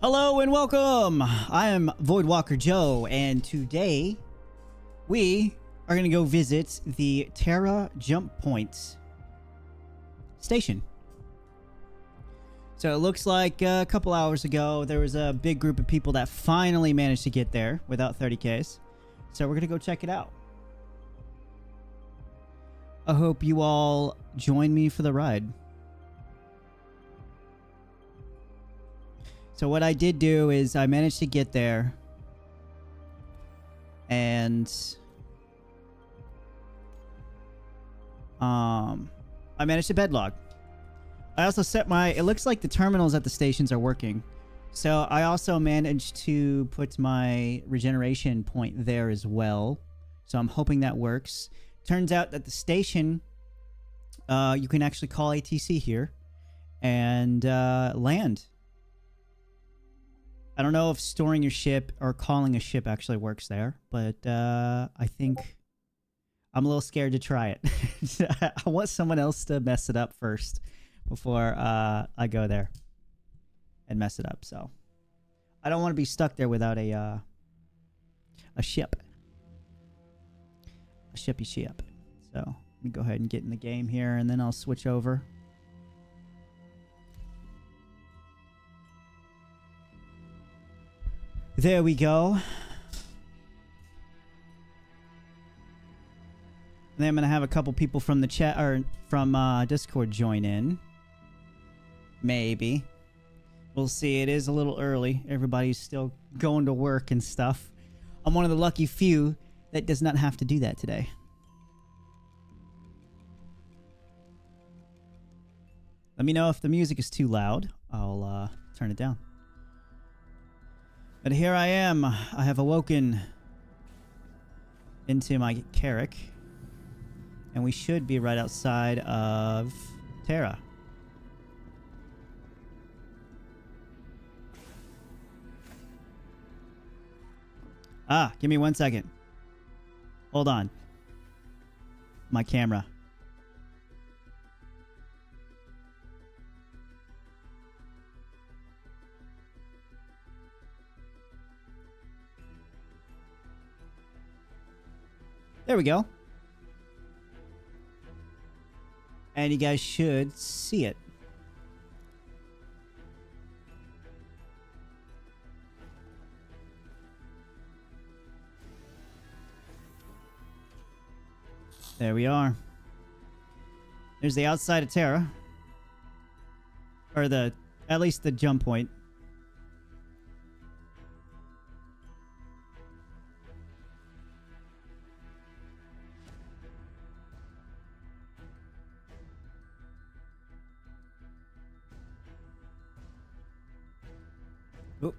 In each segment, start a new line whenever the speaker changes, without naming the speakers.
Hello and welcome! I am Voidwalker Joe, and today we are going to go visit the Terra Jump Point station. So it looks like a couple hours ago there was a big group of people that finally managed to get there without 30Ks. So we're going to go check it out. I hope you all join me for the ride. So what I did do is I managed to get there, and I managed to bedlog. I also set my, it looks like the terminals at the stations are working. So I also managed to put my regeneration point there as well. So I'm hoping that works. Turns out that the station, you can actually call ATC here and land. I don't know if storing your ship or calling a ship actually works there, but I think I'm a little scared to try it. I want someone else to mess it up first before I go there and mess it up. So I don't want to be stuck there without a ship, a shippy ship. So let me go ahead and get in the game here, and then I'll switch over. There we go. And then I'm going to have a couple people from the chat or from Discord join in. Maybe. We'll see. It is a little early. Everybody's still going to work and stuff. I'm one of the lucky few that does not have to do that today. Let me know if the music is too loud. I'll turn it down. But here I am. I have awoken into my Carrack. And we should be right outside of Terra. Ah, give me 1 second. Hold on. My camera. There we go. And you guys should see it. There we are. There's the outside of Terra. Or at least the jump point. Oop.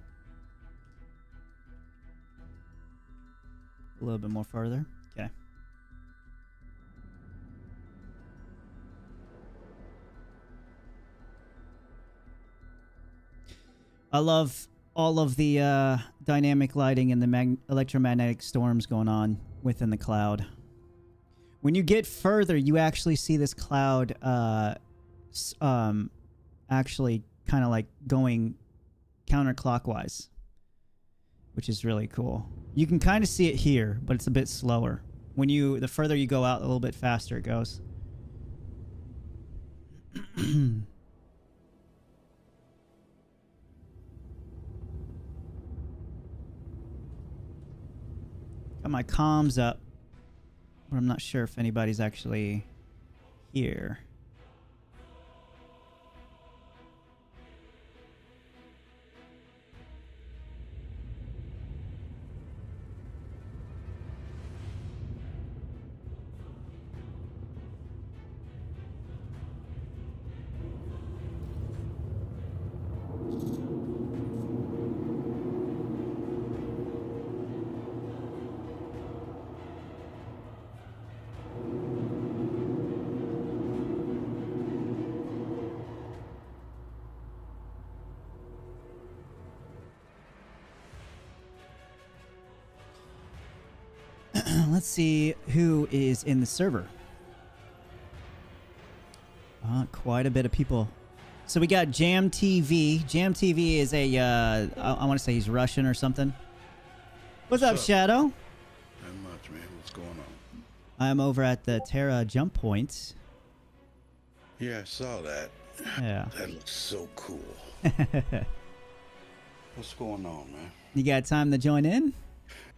A little bit more further. Okay. I love all of the dynamic lighting and the electromagnetic storms going on within the cloud. When you get further, you actually see this cloud actually kind of like going counterclockwise, which is really cool. You can kind of see it here, but it's a bit slower. When the further you go out, a little bit faster it goes. Got my comms up, but I'm not sure if anybody's actually here. Let's see who is in the server. Quite a bit of people. So we got Jam TV. Jam TV is a, I want to say he's Russian or something. What's up, Shadow?
Not much, man. What's going on?
I'm over at the Terra jump point.
Yeah, I saw that.
Yeah.
That looks so cool. What's going on, man?
You got time to join in?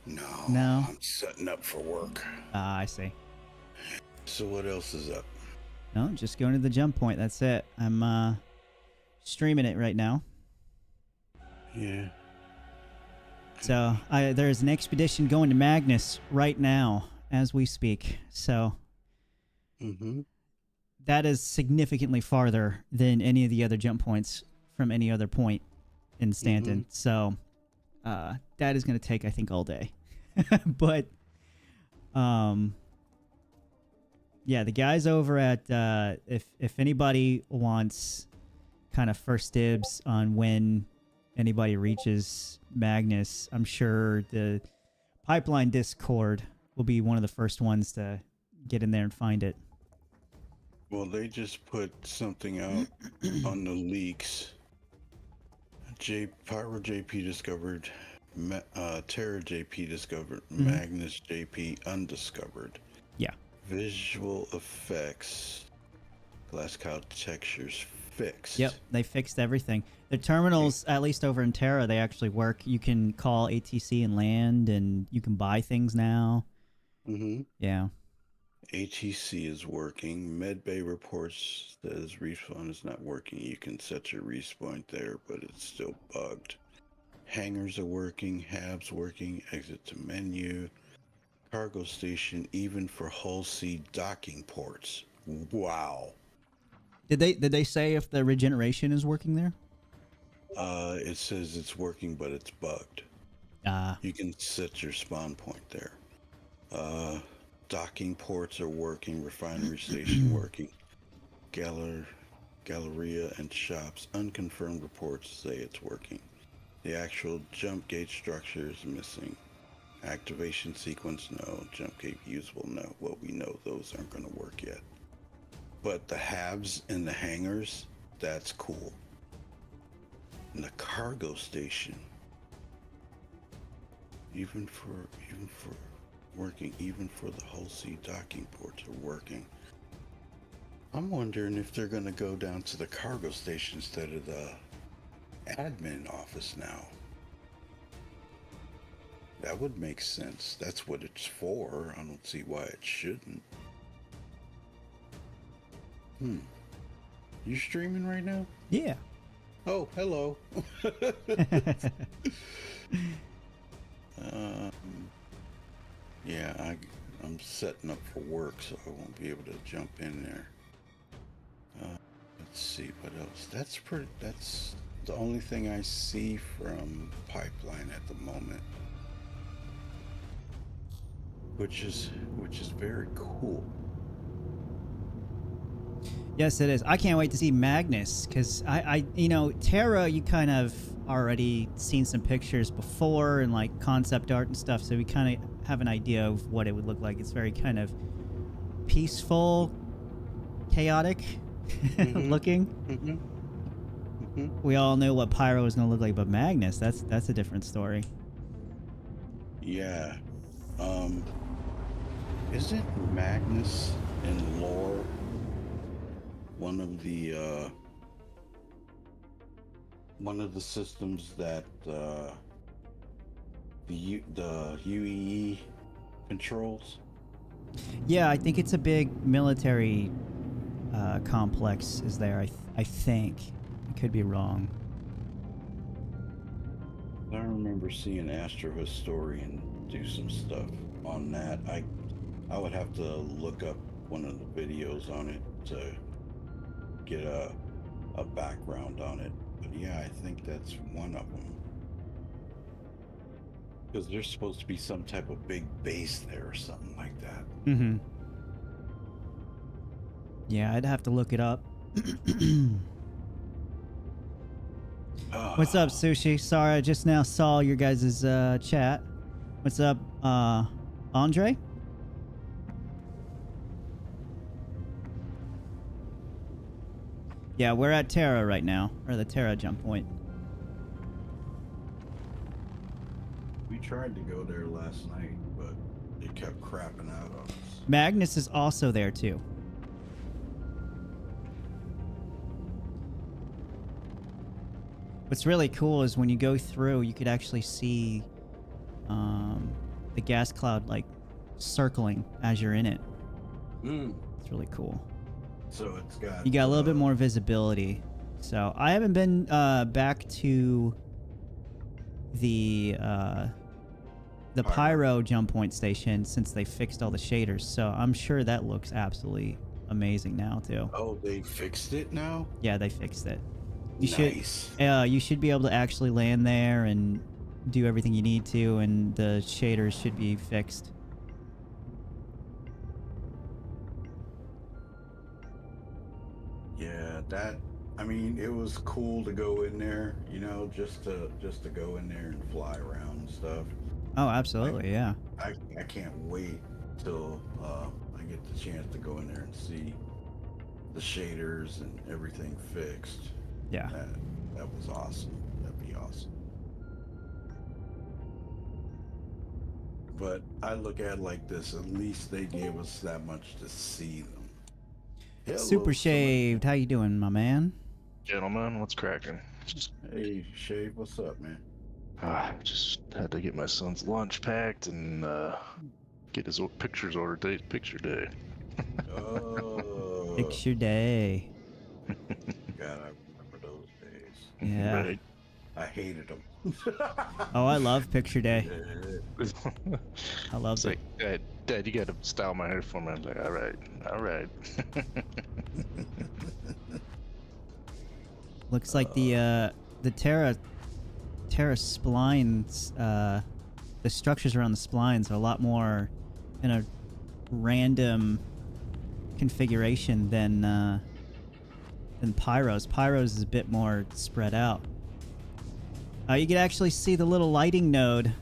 No. I'm setting up for work.
I see.
So what else is up?
No, just going to the jump point. That's it. I'm streaming it right now.
Yeah.
So there's an expedition going to Magnus right now as we speak. So that is significantly farther than any of the other jump points from any other point in Stanton. So that is going to take, I think, all day. But yeah, the guys over at if anybody wants kind of first dibs on when anybody reaches Magnus, I'm sure the Pipeline Discord will be one of the first ones to get in there and find it.
Well, they just put something out on the leaks. Pyro JP discovered, Terra JP discovered, Magnus JP undiscovered.
Yeah.
Visual effects, glass cow textures fixed.
Yep, they fixed everything. The terminals, at least over in Terra, they actually work. You can call ATC and land, and you can buy things now. Yeah.
ATC is working. Medbay reports says respawn is not working. You can set your respawn there, but it's still bugged. Hangars are working. Habs working. Exit to menu. Cargo station, even for Hull C docking ports. Wow.
Did they say if the regeneration is working there?
It says it's working, but it's bugged. You can set your spawn point there. Docking ports are working. Refinery station working. Galleria and shops. Unconfirmed reports say it's working. The actual jump gate structure is missing. Activation sequence, no. Jump gate usable, no. Well, we know those aren't going to work yet. But the halves and the hangars, that's cool. And the cargo station, even for working, even for the Hull C docking ports are working. I'm wondering if they're going to go down to the cargo station instead of the admin office now. That would make sense. That's what it's for. I don't see why it shouldn't. You streaming right now?
Yeah.
Oh, hello. Yeah, I'm setting up for work, so I won't be able to jump in there. Let's see what else. That's the only thing I see from Pipeline at the moment. Which is very cool.
Yes, it is. I can't wait to see Magnus, because I you know, Terra, you kind of already seen some pictures before and like concept art and stuff, so we kind of have an idea of what it would look like. It's very kind of peaceful, chaotic looking. We all know what Pyro is going to look like, but Magnus, that's a different story.
Yeah. Isn't Magnus in lore one of the systems that the UEE controls?
Yeah, I think it's a big military complex is there. I think. I could be wrong.
I remember seeing Astro Historian do some stuff on that. I would have to look up one of the videos on it to get a background on it. But yeah, I think that's one of them. Because there's supposed to be some type of big base there or something like that.
Yeah, I'd have to look it up. What's up, Sushi? Sorry, I just now saw your guys' chat. What's up, Andre? Yeah, we're at Terra right now, or the Terra jump point.
We tried to go there last night, but it kept crapping out on us.
Magnus is also there too. What's really cool is when you go through, you could actually see the gas cloud like circling as you're in it. It's really cool.
So it's got...
You got a little bit more visibility. So I haven't been back to the Pyro jump point station since they fixed all the shaders. So I'm sure that looks absolutely amazing now too.
Oh, they fixed it now?
Yeah, they fixed it. You
Nice.
you should be able to actually land there and do everything you need to, and the shaders should be fixed.
Yeah, that... I mean, it was cool to go in there, you know, just to go in there and fly around and stuff.
Oh, absolutely, yeah.
I can't wait till I get the chance to go in there and see the shaders and everything fixed.
Yeah.
That was awesome. That'd be awesome. But I look at it like this, at least they gave us that much to see them. Hello,
Super Shaved, how you doing, my man?
Gentlemen, what's cracking?
Hey, Shave, what's up, man?
Just had to get my son's lunch packed and get his pictures ordered. Today's picture day.
Oh.
Picture day.
God, I remember those days.
Yeah.
Right.
I hated them.
Oh, I love picture day. I love
It's
it.
like, Dad, you gotta style my hair for me. I'm like, all right.
Looks like the Terra splines, the structures around the splines are a lot more in a random configuration than Pyro's. Pyro's is a bit more spread out. You can actually see the little lighting node.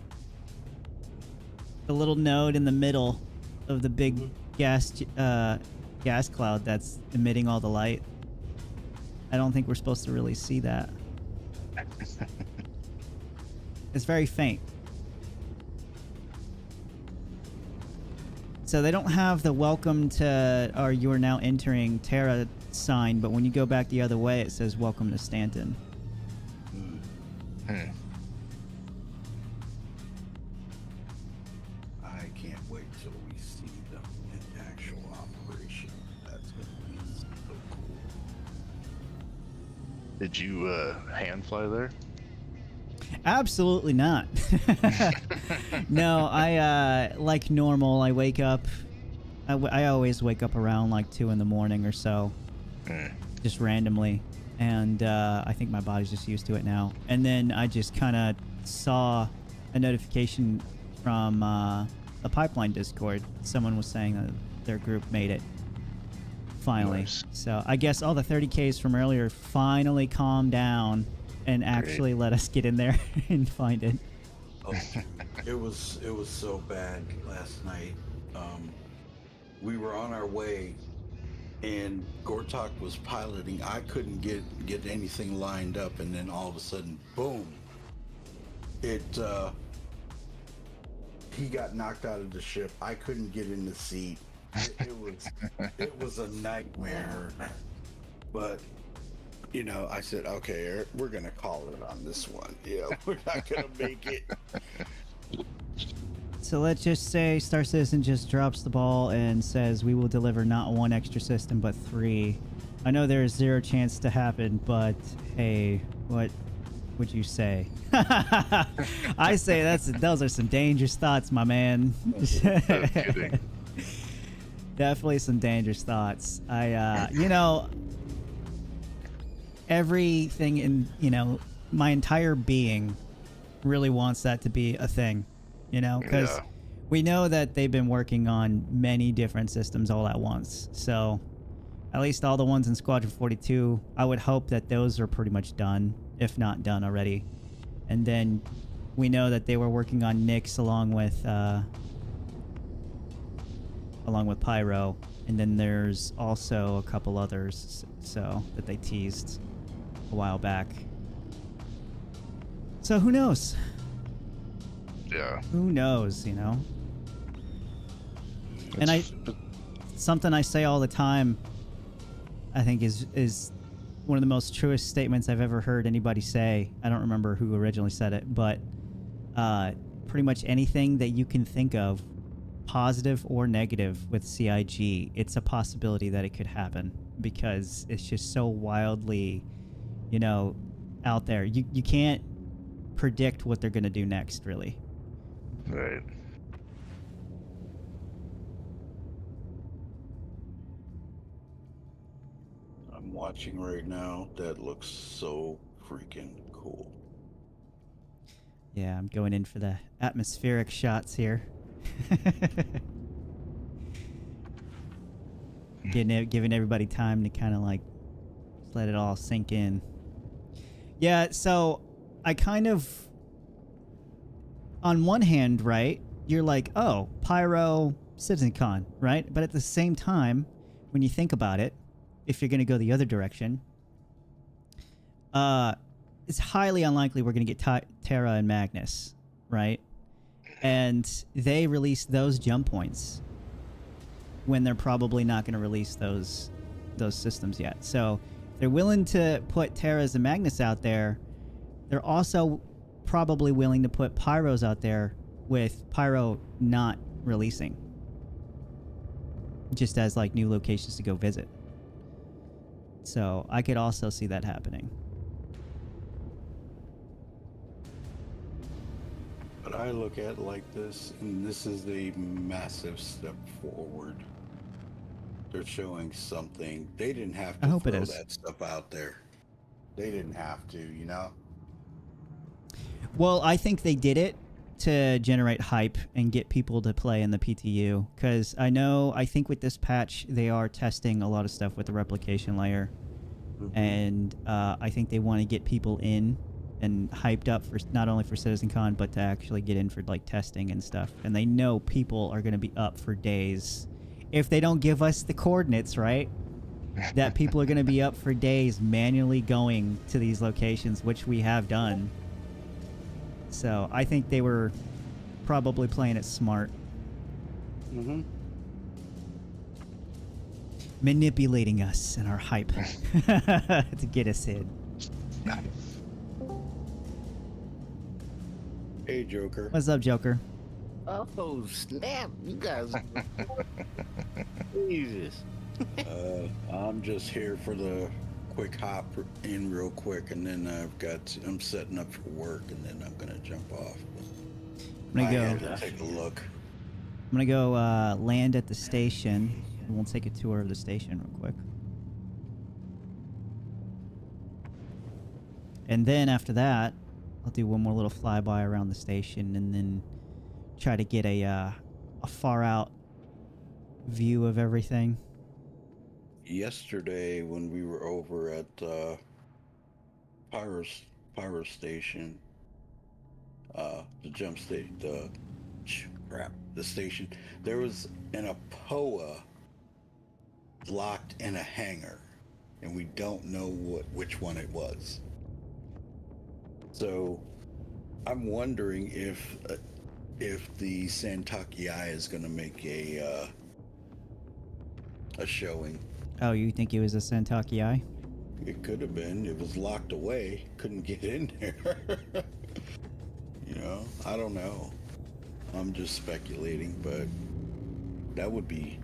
The little node in the middle of the big gas cloud that's emitting all the light. I don't think we're supposed to really see that. It's very faint. So they don't have the welcome to, or you are now entering Terra sign, but when you go back the other way, it says welcome to Stanton.
I can't wait till we see them in actual operation. That's gonna be so cool.
Did you hand fly there?
Absolutely not. No, I like normal. I wake up. I always wake up around like 2 in the morning or so, just randomly, and I think my body's just used to it now. And then I just kind of saw a notification from a pipeline Discord. Someone was saying that their group made it finally.
Nice.
So I guess all the 30Ks from earlier finally calmed down and actually let us get in there and find it.
Oh, it was so bad last night. We were on our way, and Gortok was piloting. I couldn't get anything lined up, and then all of a sudden, boom! He got knocked out of the ship. I couldn't get in the seat. It was a nightmare. But you know, I said, okay, Eric, we're gonna call it on this one. Yeah, we're not gonna make it.
So let's just say Star Citizen just drops the ball and says we will deliver not 1 extra system but 3. I know there is 0 chance to happen, but hey, what would you say? I say those are some dangerous thoughts, my man.
No kidding.
Definitely some dangerous thoughts. You know, everything in, you know, my entire being really wants that to be a thing, you know, because we know that they've been working on many different systems all at once. So at least all the ones in Squadron 42, I would hope that those are pretty much done, if not done already. And then we know that they were working on Nyx along with along with Pyro, and then there's also a couple others so that they teased a while back. So who knows?
Yeah.
Who knows, you know? And something I say all the time, I think is one of the most truest statements I've ever heard anybody say. I don't remember who originally said it, but pretty much anything that you can think of, positive or negative with CIG, it's a possibility that it could happen because it's just so wildly, you know, out there. You can't predict what they're going to do next, really.
Right.
I'm watching right now. That looks so freaking cool.
Yeah, I'm going in for the atmospheric shots here. Giving everybody time to kind of like let it all sink in. Yeah, so I kind of, on one hand, right, you're like, oh, Pyro, CitizenCon, right? But at the same time, when you think about it, if you're going to go the other direction, it's highly unlikely we're going to get Terra and Magnus, right? And they released those jump points when they're probably not going to release those systems yet. So if they're willing to put Terras and Magnus out there, they're also probably willing to put Pyros out there with Pyro not releasing, just as like new locations to go visit. So I could also see that happening.
But I look at it like this, and this is a massive step forward. They're showing something. They didn't have to throw that stuff out there. They didn't have to, you know?
Well, I think they did it to generate hype and get people to play in the PTU. Because I think with this patch, they are testing a lot of stuff with the replication layer. Mm-hmm. And I think they want to get people in and hyped up for not only for CitizenCon, but to actually get in for like testing and stuff. And they know people are going to be up for days. If they don't give us the coordinates, right? That people are going to be up for days manually going to these locations, which we have done. So I think they were probably playing it smart.
Mm-hmm.
Manipulating us and our hype to get us in.
Hey, Joker.
What's up, Joker?
Oh, snap. You guys. Jesus.
I'm just here for the quick hop in real quick, and then I'm setting up for work, and then I'm going to jump off.
I'm going
I
to go.
had to take a look.
I'm going to go land at the station. And we'll take a tour of the station real quick. And then after that, I'll do one more little flyby around the station and then try to get a far out view of everything.
Yesterday, when we were over at Pyro Station, the jump station, the station, there was an APOA locked in a hangar, and we don't know which one it was. So I'm wondering if the Santucky Eye is going to make a showing.
Oh, you think it was a Santucky Eye?
It could have been. It was locked away. Couldn't get in there. You know, I don't know. I'm just speculating, but that would be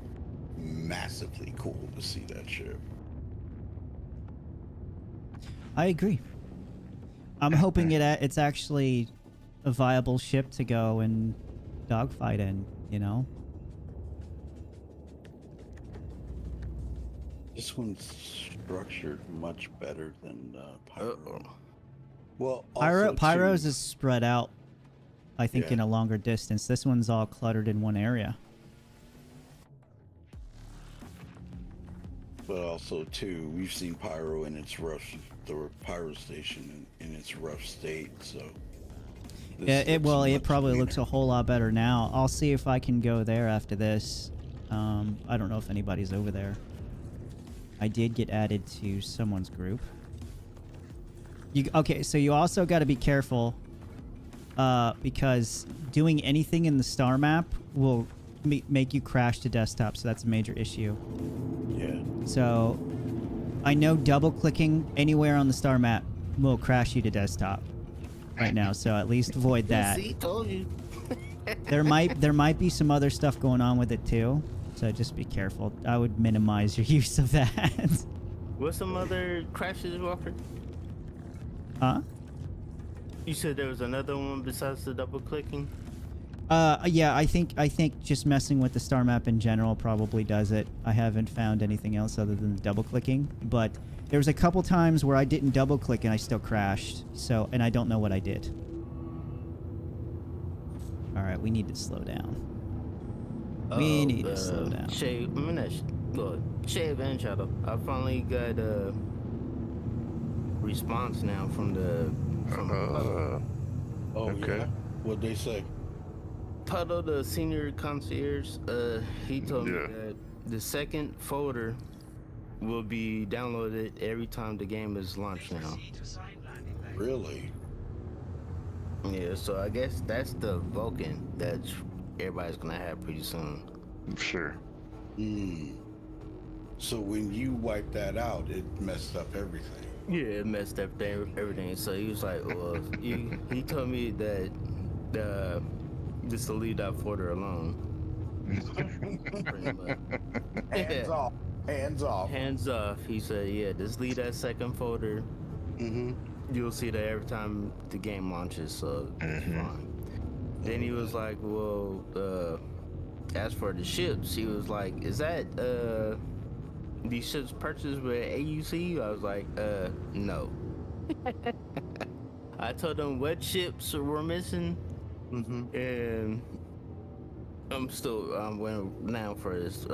massively cool to see that ship.
I agree. I'm hoping it's actually a viable ship to go and dogfight in, you know?
This one's structured much better than Pyro. Well,
Pyro's is spread out, I think,
Yeah.
in a longer distance. This one's all cluttered in one area.
But also, too, we've seen Pyro in its the Pyro Station in its rough state, so...
It probably looks a whole lot better now. I'll see if I can go there after this. I don't know if anybody's over there. I did get added to someone's group. Okay, so you also got to be careful because doing anything in the star map will make you crash to desktop, so that's a major issue.
Yeah.
So I know double clicking anywhere on the star map will crash you to desktop right now, so at least avoid that.
See, told you.
There might be some other stuff going on with it too, so just be careful. I would minimize your use of that.
What's some other crashes, Walker?
Huh?
You said there was another one besides the double clicking?
Yeah, I think just messing with the star map in general probably does it. I haven't found anything else other than the double clicking, but there was a couple times where I didn't double click and I still crashed. So, and I don't know what I did. All right, we need to slow down. We need to slow down.
Shave, I mean, Shave and Shadow. I finally got a response now from the
Oh,
Okay.
yeah? What'd they say?
Puddle, the senior concierge. He told me
Yeah.
that the second folder will be downloaded every time the game is launched now.
Really?
Yeah, so I guess that's the Vulcan that everybody's gonna have pretty soon.
Sure.
Hmm. So when you wipe that out, it messed up everything.
Yeah, it messed up everything. So he was like, well, he told me that just to leave that folder alone. Pretty much.
Hands off. Hands off.
Hands off. He said, yeah, just leave that second folder.
Mm-hmm.
You'll see that every time the game launches, so it's fine. Then he was like, well, as for the ships, he was like, is that these ships purchased with AUC? I was like, no. I told him what ships were missing, and I'm waiting now for his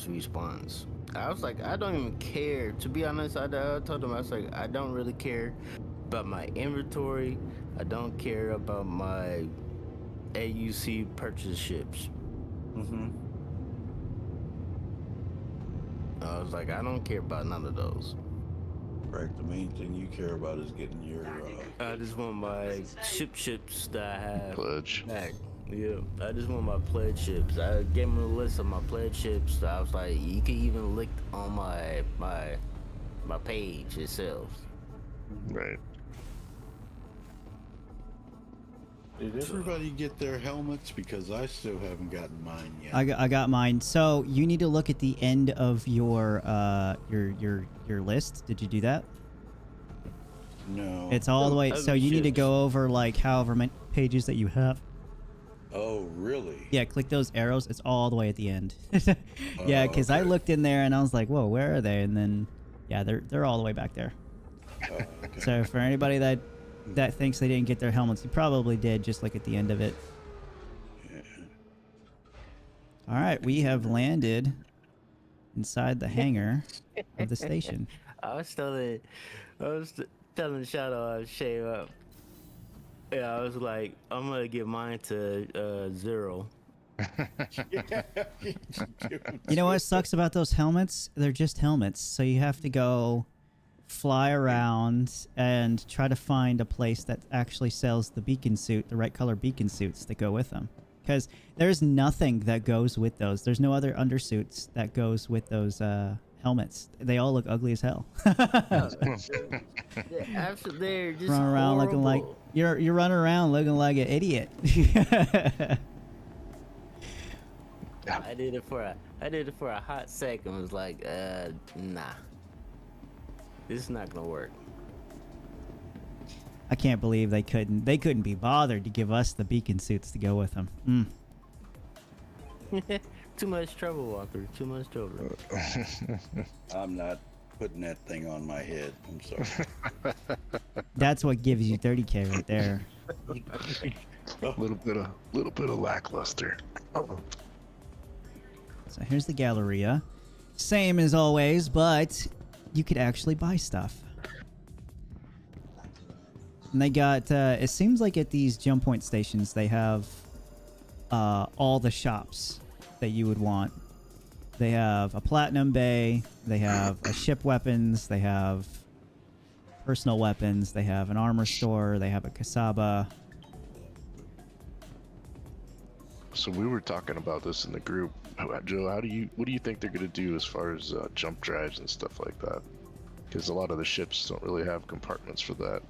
response. I was like, I don't even care. To be honest, I told him, I was like, I don't really care about my inventory. I don't care about my AUC purchase ships. I was like, I don't care about none of those.
Right. The main thing you care about is getting your.
I just want my ships that I have
Pledge.
back. Yeah, I just want my pledge ships. I gave him a list of my pledge ships. I was like, you can even look on my page itself.
Right.
Did everybody get their helmets? Because I still haven't gotten mine yet.
I got mine. So you need to look at the end of your list. Did you do that?
No.
It's all the way.
Oh,
So you need to
ships.
go over like however many pages that you have.
Oh, really?
Yeah, click those arrows. It's all the way at the end. Yeah, because I
okay.
looked in there and I was like, whoa, where are they? And then, yeah, they're all the way back there.
Okay.
So for anybody that thinks they didn't get their helmets, you probably did. Just look at the end of it.
Yeah.
All right, we have landed inside the hangar of the station.
I was telling Shadow I'd shave up. Yeah, I was like, I'm gonna give mine to 0.
You know what sucks about those helmets? They're just helmets, so you have to go fly around and try to find a place that actually sells the beacon suit, the right color beacon suits that go with them. Because there's nothing that goes with those. There's no other undersuits that goes with those helmets. They all look ugly as hell.
They're just
Run around looking like
horrible.
you're running around looking like an idiot.
I did it for a hot second. Was like, nah, this is not gonna work.
I can't believe they couldn't be bothered to give us the beacon suits to go with them.
Too much trouble, Walker. Too much trouble.
I'm not putting that thing on my head. I'm sorry.
That's what gives you 30K right there.
little bit of lackluster.
So here's the Galleria. Same as always, but you could actually buy stuff. And they got, it seems like at these jump point stations, they have all the shops that you would want. They have a platinum bay, they have a ship weapons, they have personal weapons, they have an armor store, they have a Kasaba.
So we were talking about this in the group. Joe, what do you think they're gonna do as far as jump drives and stuff like that? Because a lot of the ships don't really have compartments for that.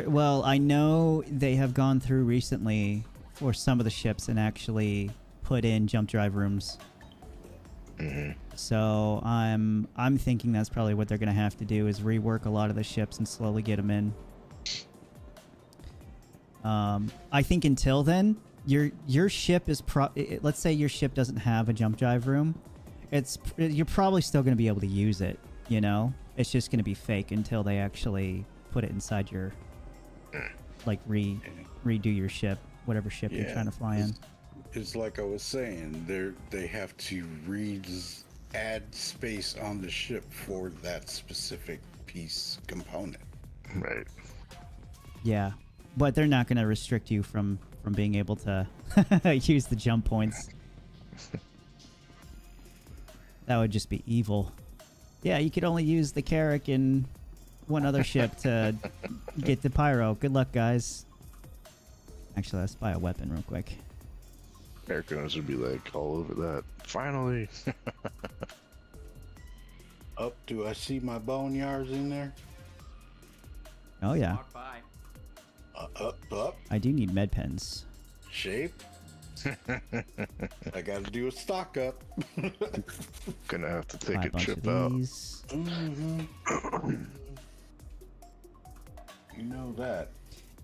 Well, I know they have gone through recently for some of the ships and actually put in jump drive rooms.
Mm-hmm.
So I'm thinking that's probably what they're gonna have to do is rework a lot of the ships and slowly get them in. I think until then, your ship is let's say your ship doesn't have a jump drive room, you're probably still gonna be able to use it. You know, it's just gonna be fake until they actually put it inside your like redo your ship, whatever ship you're trying to fly in.
It's like I was saying, they have to add space on the ship for that specific piece component.
Right.
Yeah, but they're not going to restrict you from being able to use the jump points. That would just be evil. Yeah, you could only use the Carrack and one other ship to get the pyro. Good luck, guys. Actually, let's buy a weapon real quick.
Americans would be like all over that. Finally.
Up, do I see my boneyards in there?
Oh yeah.
Walk by.
Up.
I do need med pens.
Shape. I gotta do a stock up.
Gonna have to take
Buy
a
a bunch
trip
of
out.
these.
You know that.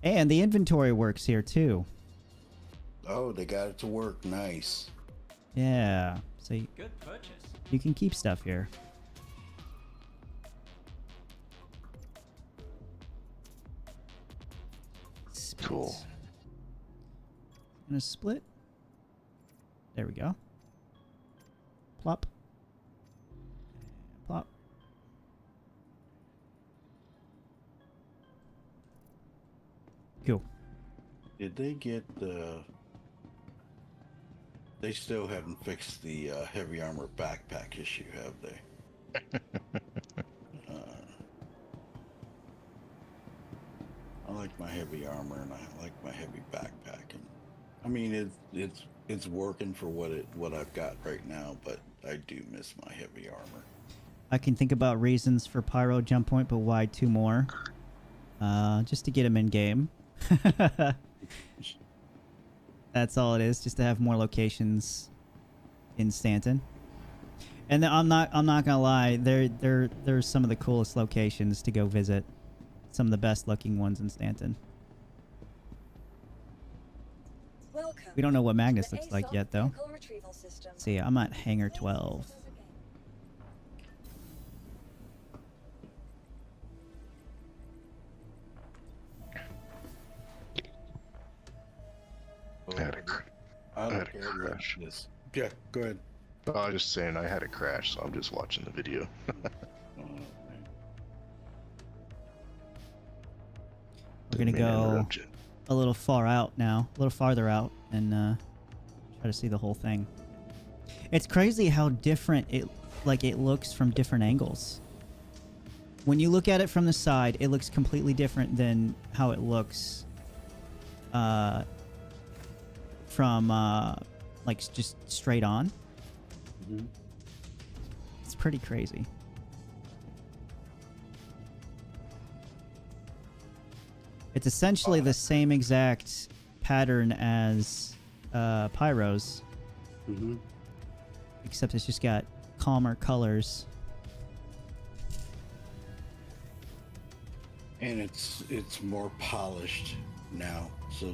And the inventory works here too.
Oh, they got it to work. Nice.
Yeah. So
Good purchase.
you can keep stuff here.
Cool.
Gonna split. There we go. Plop. Plop. Cool.
Did they get the... They still haven't fixed the heavy armor backpack issue, have they? I like my heavy armor and I like my heavy backpack. And, I mean, it's working for what I've got right now, but I do miss my heavy armor.
I can think about reasons for Pyro jump point, but why 2 more? Just to get him in game. That's all it is, just to have more locations in Stanton. And I'm not gonna lie, there's some of the coolest locations to go visit. Some of the best looking ones in Stanton. We don't know what Magnus looks like yet, though. See, I'm at Hangar 12.
I had a crash.
This. Yeah, go ahead.
Oh, I was just saying I had a crash, so I'm just watching the video.
We're gonna go a little far out now, a little farther out, and try to see the whole thing. It's crazy how different it looks from different angles. When you look at it from the side, it looks completely different than how it looks from like just straight on.
Mm-hmm.
It's pretty crazy. It's essentially the same exact pattern as Pyro's, except it's just got calmer colors.
And it's more polished now, so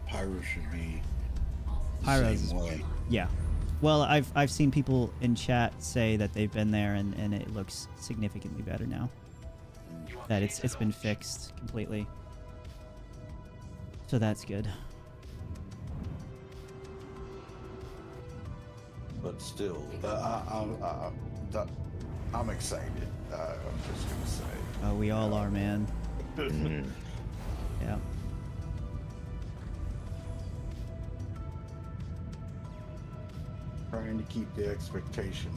Pyro should be the
Pyro's
same way.
Yeah. Well, I've seen people in chat say that they've been there and it looks significantly better now. That it's been fixed completely. So that's good.
But still, I'm excited. I'm just gonna say.
Oh, we all are, man. Yeah.
Trying to keep the expectation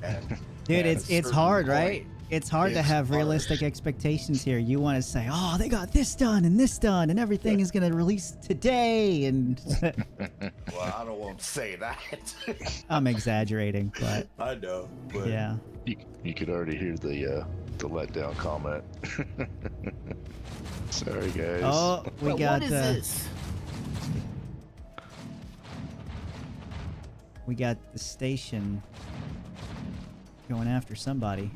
at
Dude,
at a
it's
certain
hard,
point.
right? It's hard to
It's
have
hard.
realistic expectations here. You want to say, oh, they got this done, and everything is going to release today. And
Well, I don't want to say that.
I'm exaggerating, but
I know, but
yeah.
You could already hear the letdown comment. Sorry, guys.
Oh, we
But
got
what is this?
we got the station going after somebody.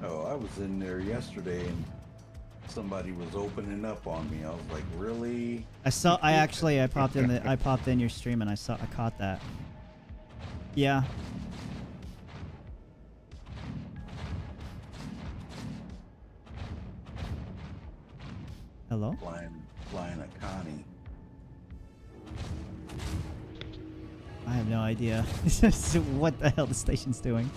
Oh, I was in there yesterday and somebody was opening up on me. I was like, really?
I popped in your stream and I caught that. Yeah. Hello?
Flying a Connie.
I have no idea what the hell the station's doing.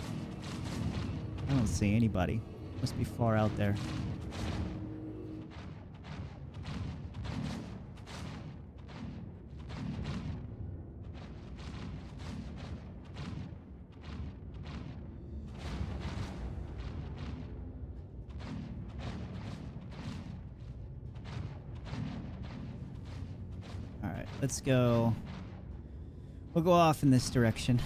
I don't see anybody. Must be far out there. Alright, let's go. We'll go off in this direction.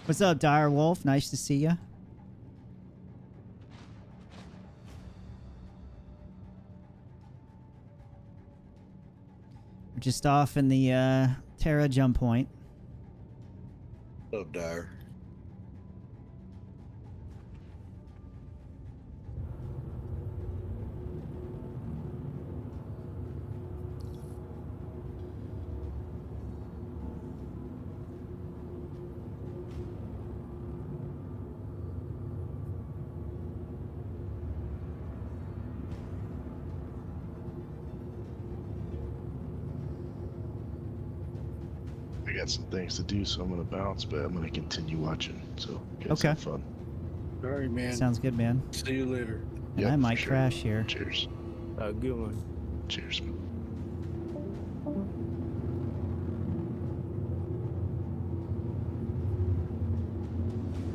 What's up, Dire Wolf? Nice to see ya. We're just off in the Terra jump point.
What's up, Dyer?
I got some things to do, so I'm gonna bounce, but I'm gonna continue watching. So, guys
Okay.
have fun.
All right, man.
Sounds good, man.
See you later.
And
Yep,
I
for
might
sure.
crash here.
Cheers.
Good one.
Cheers.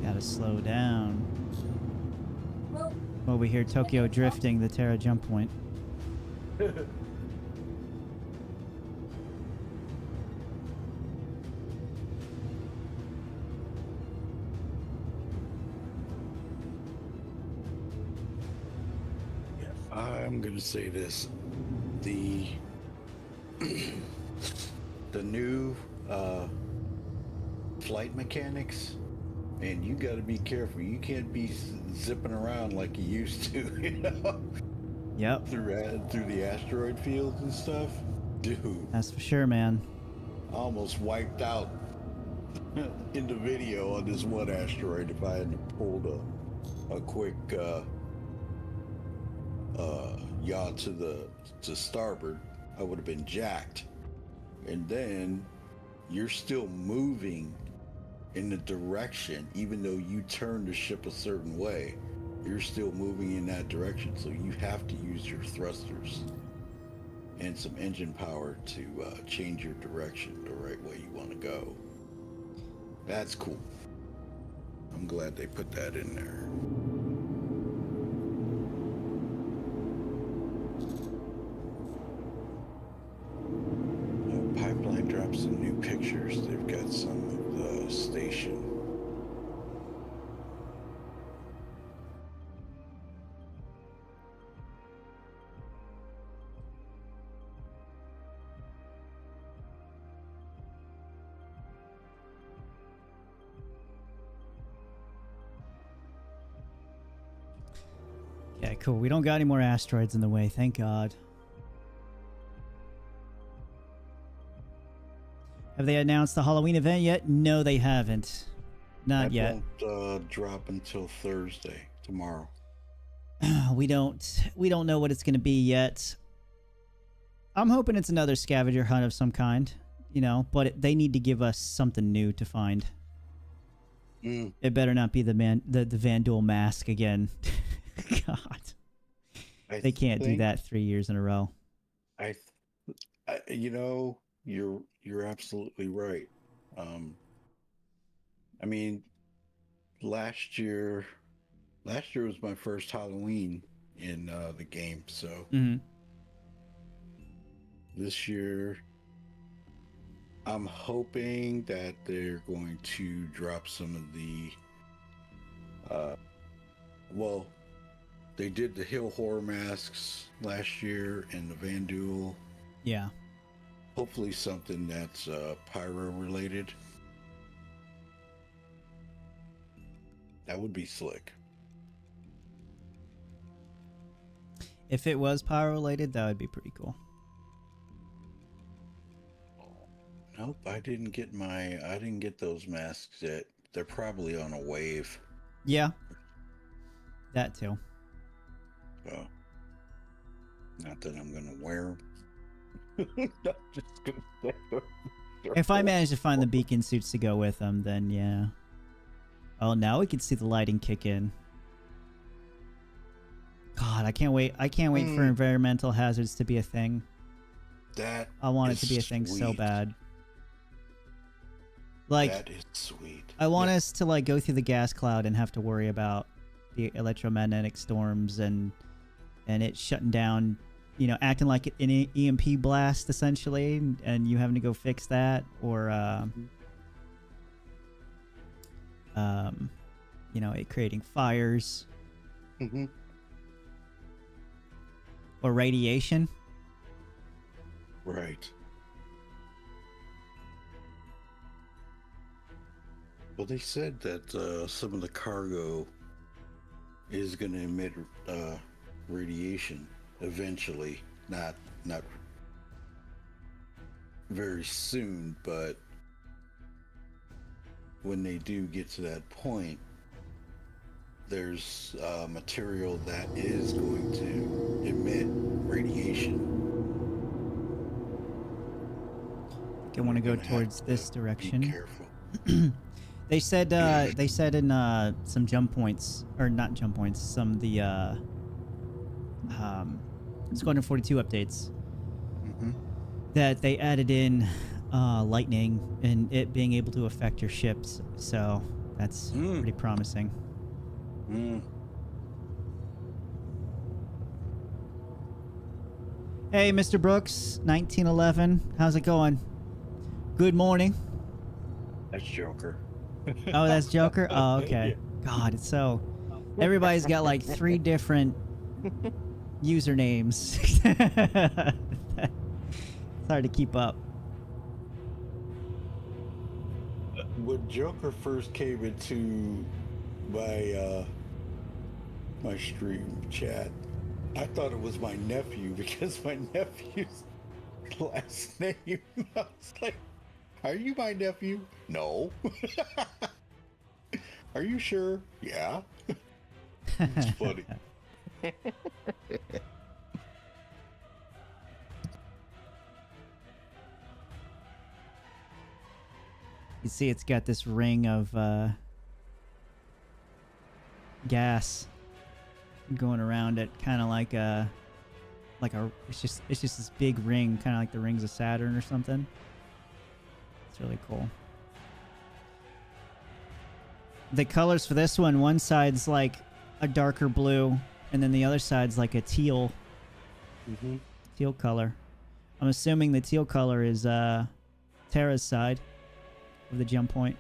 Gotta slow down. Over here, Tokyo drifting the Terra jump point.
I'm gonna say this: the the new flight mechanics, and you got to be careful. You can't be zipping around like you used to, you know,
Yep,
through the asteroid fields and stuff. Dude,
that's for sure, man.
I almost wiped out in the video on this one asteroid if I hadn't pulled a quick yaw to starboard. I would have been jacked. And then you're still moving in the direction, even though you turn the ship a certain way, you're still moving in that direction. So you have to use your thrusters and some engine power to change your direction the right way you want to go. That's cool. I'm glad they put that in there. Pipeline dropped some new pictures. They've got some of the station.
Okay, cool. We don't got any more asteroids in the way, thank God. Have they announced the Halloween event yet? No, they haven't. Not yet.
Won't drop until Thursday, tomorrow.
We don't know what it's going to be yet. I'm hoping it's another scavenger hunt of some kind, you know, but they need to give us something new to find. It better not be the Vandal mask again. God. They can't do
think-
that 3 years in a row.
you know, you're absolutely right. I mean, last year was my first Halloween in the game, so
Mhm.
this year I'm hoping that they're going to drop some of the well, they did the Hill Horror masks last year and the Van Duel.
Yeah.
Hopefully something that's pyro related. That would be slick.
If it was power related, that would be pretty cool.
Nope, I didn't get those masks yet. They're probably on a wave.
Yeah. That too.
So, not that I'm gonna wear them. I'm just gonna say them.
If I manage to find the beacon suits to go with them, then yeah. Oh, now we can see the lighting kick in. God, I can't wait. I can't wait for environmental hazards to be a thing.
That
I want it
is
to be a thing so
sweet.
bad. Like,
That is sweet.
I want us to like go through the gas cloud and have to worry about the electromagnetic storms and it shutting down, you know, acting like an EMP blast essentially, and you having to go fix that, or you know, it creating fires
Mm-hmm.
or radiation.
Right. Well, they said that some of the cargo is going to emit radiation eventually. Not very soon, but when they do get to that point, there's material that is going to emit radiation.
I want to go
Gonna have
towards
to
this
Be
direction.
careful.
They said in some jump points, or not jump points, some of the Squadron 42 updates
Mm-hmm.
that they added in lightning and it being able to affect your ships. So that's pretty promising.
Mm.
Hey, Mr. Brooks, 1911. How's it going? Good morning.
That's Joker.
Oh, that's Joker? Oh, okay. God, it's so... Everybody's got like 3 different usernames. It's hard to keep up.
When Joker first came into my my stream chat, I thought it was my nephew because my nephew's last name. I was like, "Are you my nephew?" No. Are you sure? Yeah. It's funny.
You see it's got this ring of gas going around it, kind of like a it's just this big ring, kind of like the rings of Saturn or something. It's really cool. The colors for this one side's like a darker blue, and then the other side's like a teal color. I'm assuming the teal color is Terra's side of the jump point,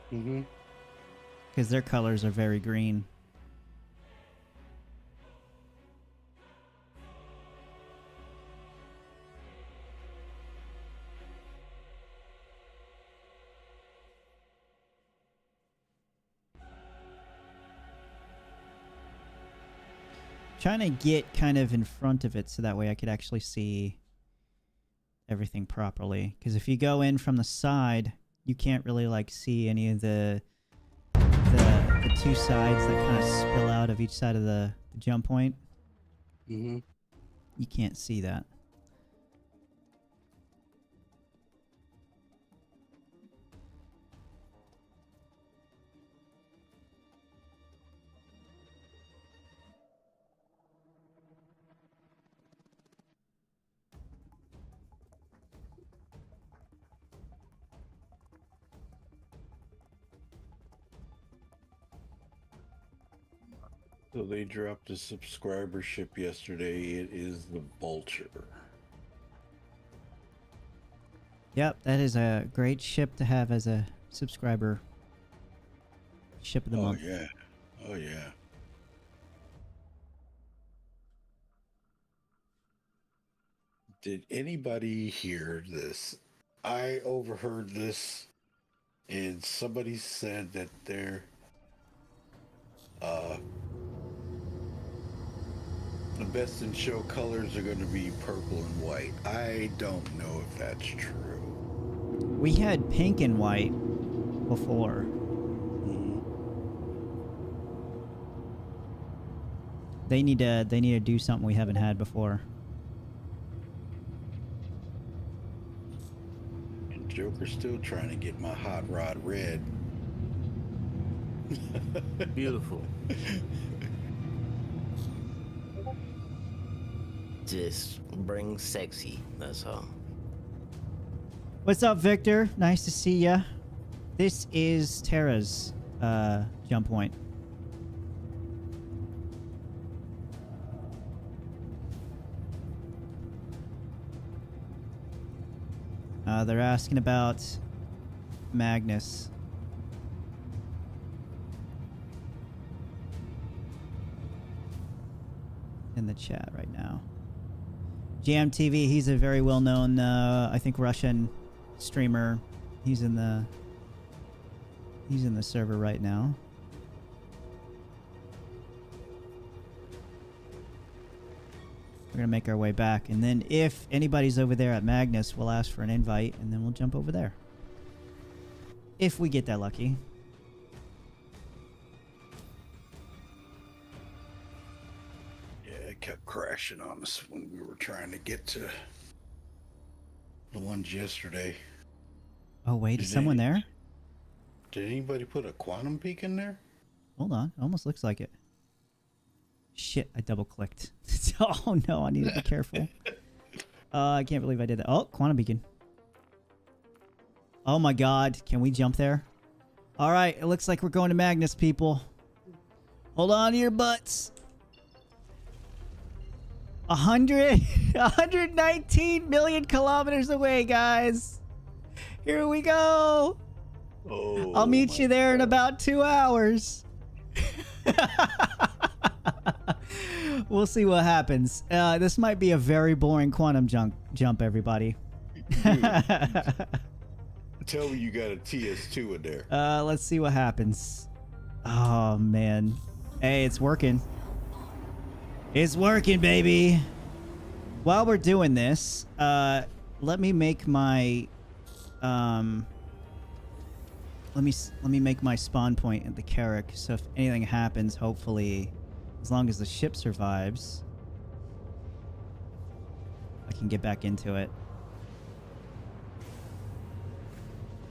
because their colors are very green. Trying to get kind of in front of it so that way I could actually see everything properly. Because if you go in from the side, you can't really like see any of the 2 sides that kind of spill out of each side of the jump point. You can't see that.
So they dropped a subscribership yesterday. It is the Vulture.
Yep, that is a great ship to have as a subscriber. Ship of the
Oh
month.
yeah. Oh yeah. Did anybody hear this? I overheard this, and somebody said that their the best in show colors are going to be purple and white. I don't know if that's true.
We had pink and white before.
Mhm.
They need to do something we haven't had before.
And Joker's still trying to get my hot rod red.
Beautiful. Just bring sexy. That's all.
What's up, Victor? Nice to see ya. This is Terra's jump point. They're asking about Magnus. In the chat right now. GMTV, he's a very well-known, I think, Russian streamer. He's in the server right now. We're gonna make our way back, and then if anybody's over there at Magnus, we'll ask for an invite, and then we'll jump over there. If we get that lucky.
Yeah, it kept crashing on us when we were trying to get to the ones yesterday.
Oh wait, is someone there?
Did anybody put a quantum peak in there?
Hold on, almost looks like it. Shit, I double clicked. Oh no, I need to be careful. I can't believe I did that. Oh, quantum beacon. Oh my god, can we jump there? Alright, it looks like we're going to Magnus, people. Hold on to your butts. 119 million kilometers away, guys. Here we go.
Oh,
I'll meet you there in about 2 hours. We'll see what happens. This might be a very boring quantum jump, everybody.
Tell me you got a TS2 in there.
Let's see what happens. Oh, man. Hey, it's working. It's working, baby. While we're doing this, let me make my... Let me make my spawn point at the Carrack, so if anything happens, hopefully, as long as the ship survives, I can get back into it.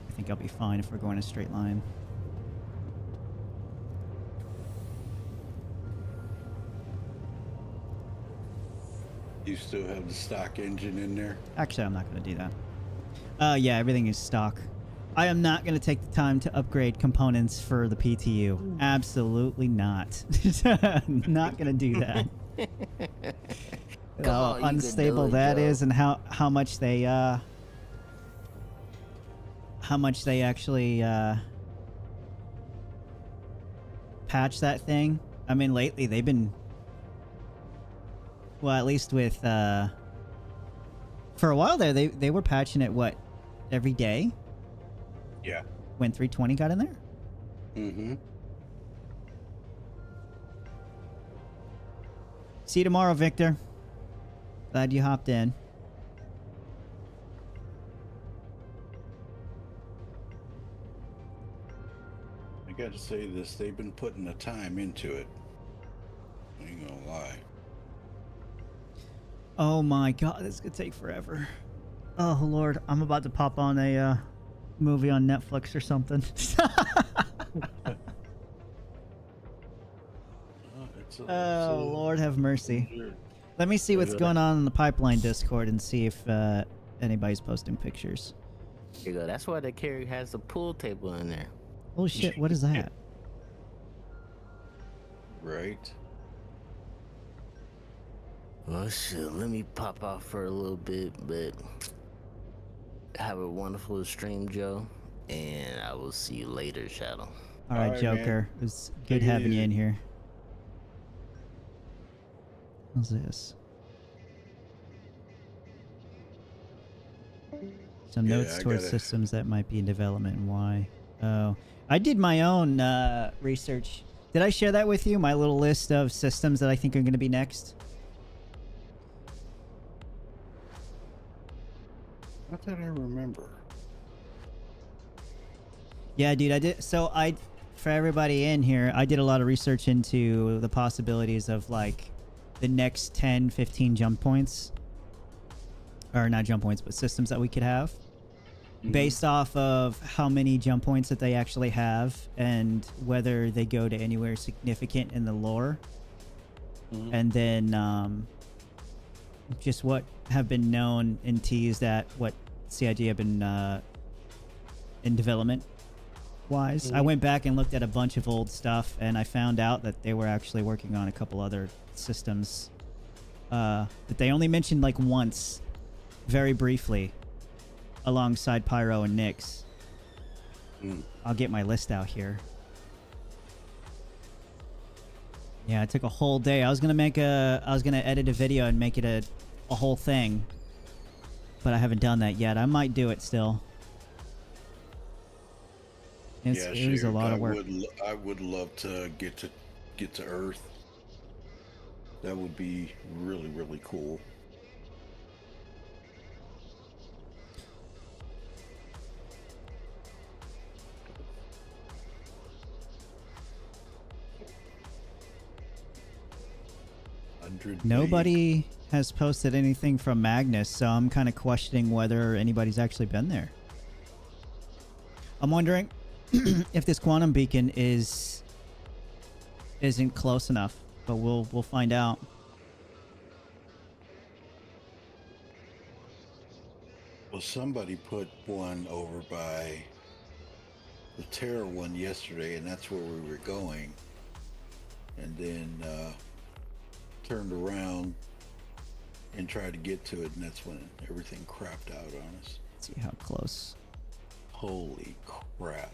I think I'll be fine if we're going a straight line.
You still have the stock engine in there?
Actually, I'm not going to do that. Yeah, everything is stock. I am not going to take the time to upgrade components for the PTU. Absolutely not. Not going to do that. How unstable that is, and how much they actually patch that thing. I mean, lately they've been, well, at least with for a while there they were patching it, what, every day?
Yeah.
When 320 got in there?
Mm-hmm.
See you tomorrow, Victor. Glad you hopped in.
I got to say this, they've been putting the time into it. I ain't gonna lie.
Oh my god, this could take forever. Oh lord, I'm about to pop on a movie on Netflix or something. Oh lord have mercy. Let me see what's going on in the pipeline Discord and see if anybody's posting pictures.
There you go. That's why the carry has the pool table in there.
Oh shit, what is that?
Right?
Well, shit, let me pop out for a little bit, but have a wonderful stream, Joe, and I will see you later, Shadow.
All right,
Alright,
Joker.
man.
It was
Take
good
it
having you
easy.
in here. What's this? Some
Yeah,
notes
I
towards
gotta-
systems that might be in development and why. Oh, I did my own research. Did I share that with you? My little list of systems that I think are going to be next?
Not that I remember.
Yeah, dude, I did. So for everybody in here, I did a lot of research into the possibilities of like the next 10, 15 jump points. Or not jump points, but systems that we could have. Based off of how many jump points that they actually have and whether they go to anywhere significant in the lore. And then just what have been known and teased at what CIG have been in development wise. I went back and looked at a bunch of old stuff and I found out that they were actually working on a couple other systems that they only mentioned like once, very briefly, alongside Pyro and Nyx. I'll get my list out here. Yeah, it took a whole day. I was gonna edit a video and make it a whole thing, but I haven't done that yet. I might do it still. It was a lot of work.
I would love to get to Earth. That would be really, really cool.
Nobody has posted anything from Magnus, so I'm kind of questioning whether anybody's actually been there. I'm wondering if this quantum beacon isn't close enough, but we'll find out.
Well, somebody put one over by the Terra one yesterday, and that's where we were going. And then turned around and tried to get to it, and that's when everything crapped out on us.
Let's see how close.
Holy crap.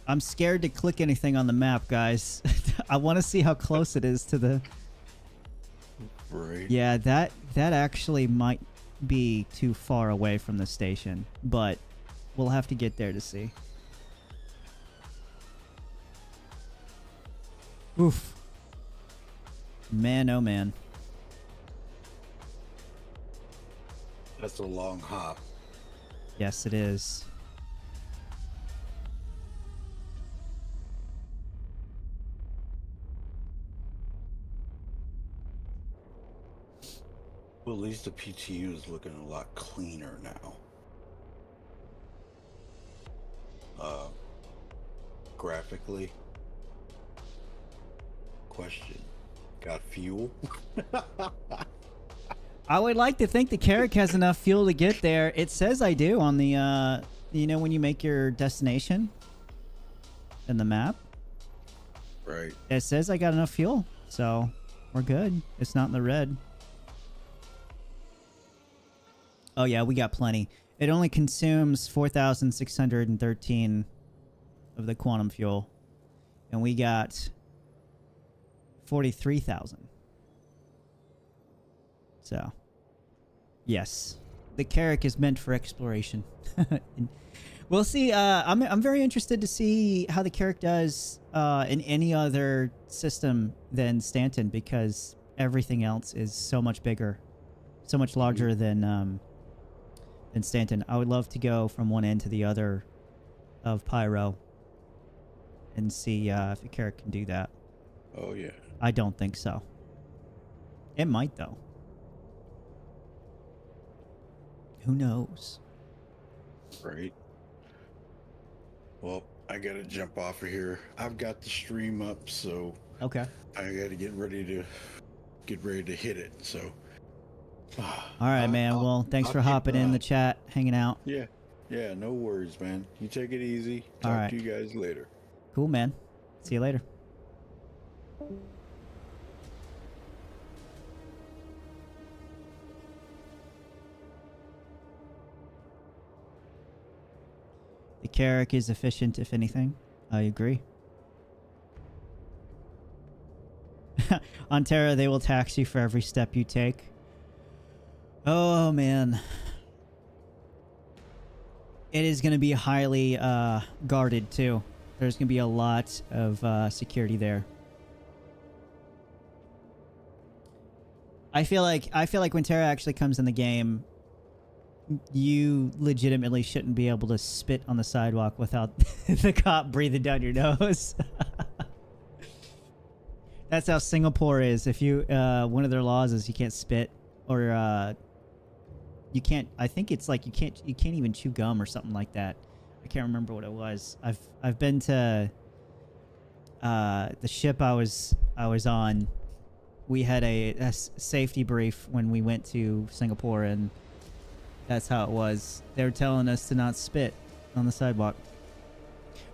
I'm scared to click anything on the map, guys. I want to see how close it is to the...
Right.
Yeah, that actually might be too far away from the station, but we'll have to get there to see. Oof. Man, oh man.
That's a long hop.
Yes, it is.
Well, at least the PTU is looking a lot cleaner now. Graphically. Question. Got fuel?
I would like to think the Carrack has enough fuel to get there. It says I do on the, you know, when you make your destination in the map.
Right.
It says I got enough fuel, so we're good. It's not in the red. Oh yeah, we got plenty. It only consumes 4,613 of the quantum fuel, and we got 43,000. So, yes, the Carrack is meant for exploration. We'll see. I'm very interested to see how the Carrack does in any other system than Stanton, because everything else is so much bigger, so much larger than Stanton. I would love to go from one end to the other of Pyro and see if the Carrack can do that.
Oh, yeah.
I don't think so. It might, though. Who knows?
Right. Well, I gotta jump off of here. I've got the stream up, so
Okay.
I gotta get ready to hit it. So.
All right, man. Well, thanks
I'll
for
keep,
hopping in the chat, hanging out.
Yeah. Yeah, no worries, man. You take it easy.
All
Talk
right.
to you guys later.
Cool, man. See you later. The Carrack is efficient, if anything. I agree. On Terra, they will tax you for every step you take. Oh, man. It is going to be highly guarded, too. There's going to be a lot of security there. I feel like when Terra actually comes in the game, you legitimately shouldn't be able to spit on the sidewalk without the cop breathing down your nose. That's how Singapore is. If you one of their laws is you can't spit, or you can't. I think it's like you can't even chew gum or something like that. I can't remember what it was. I've been to the ship I was on. We had a safety brief when we went to Singapore, and that's how it was. They were telling us to not spit on the sidewalk.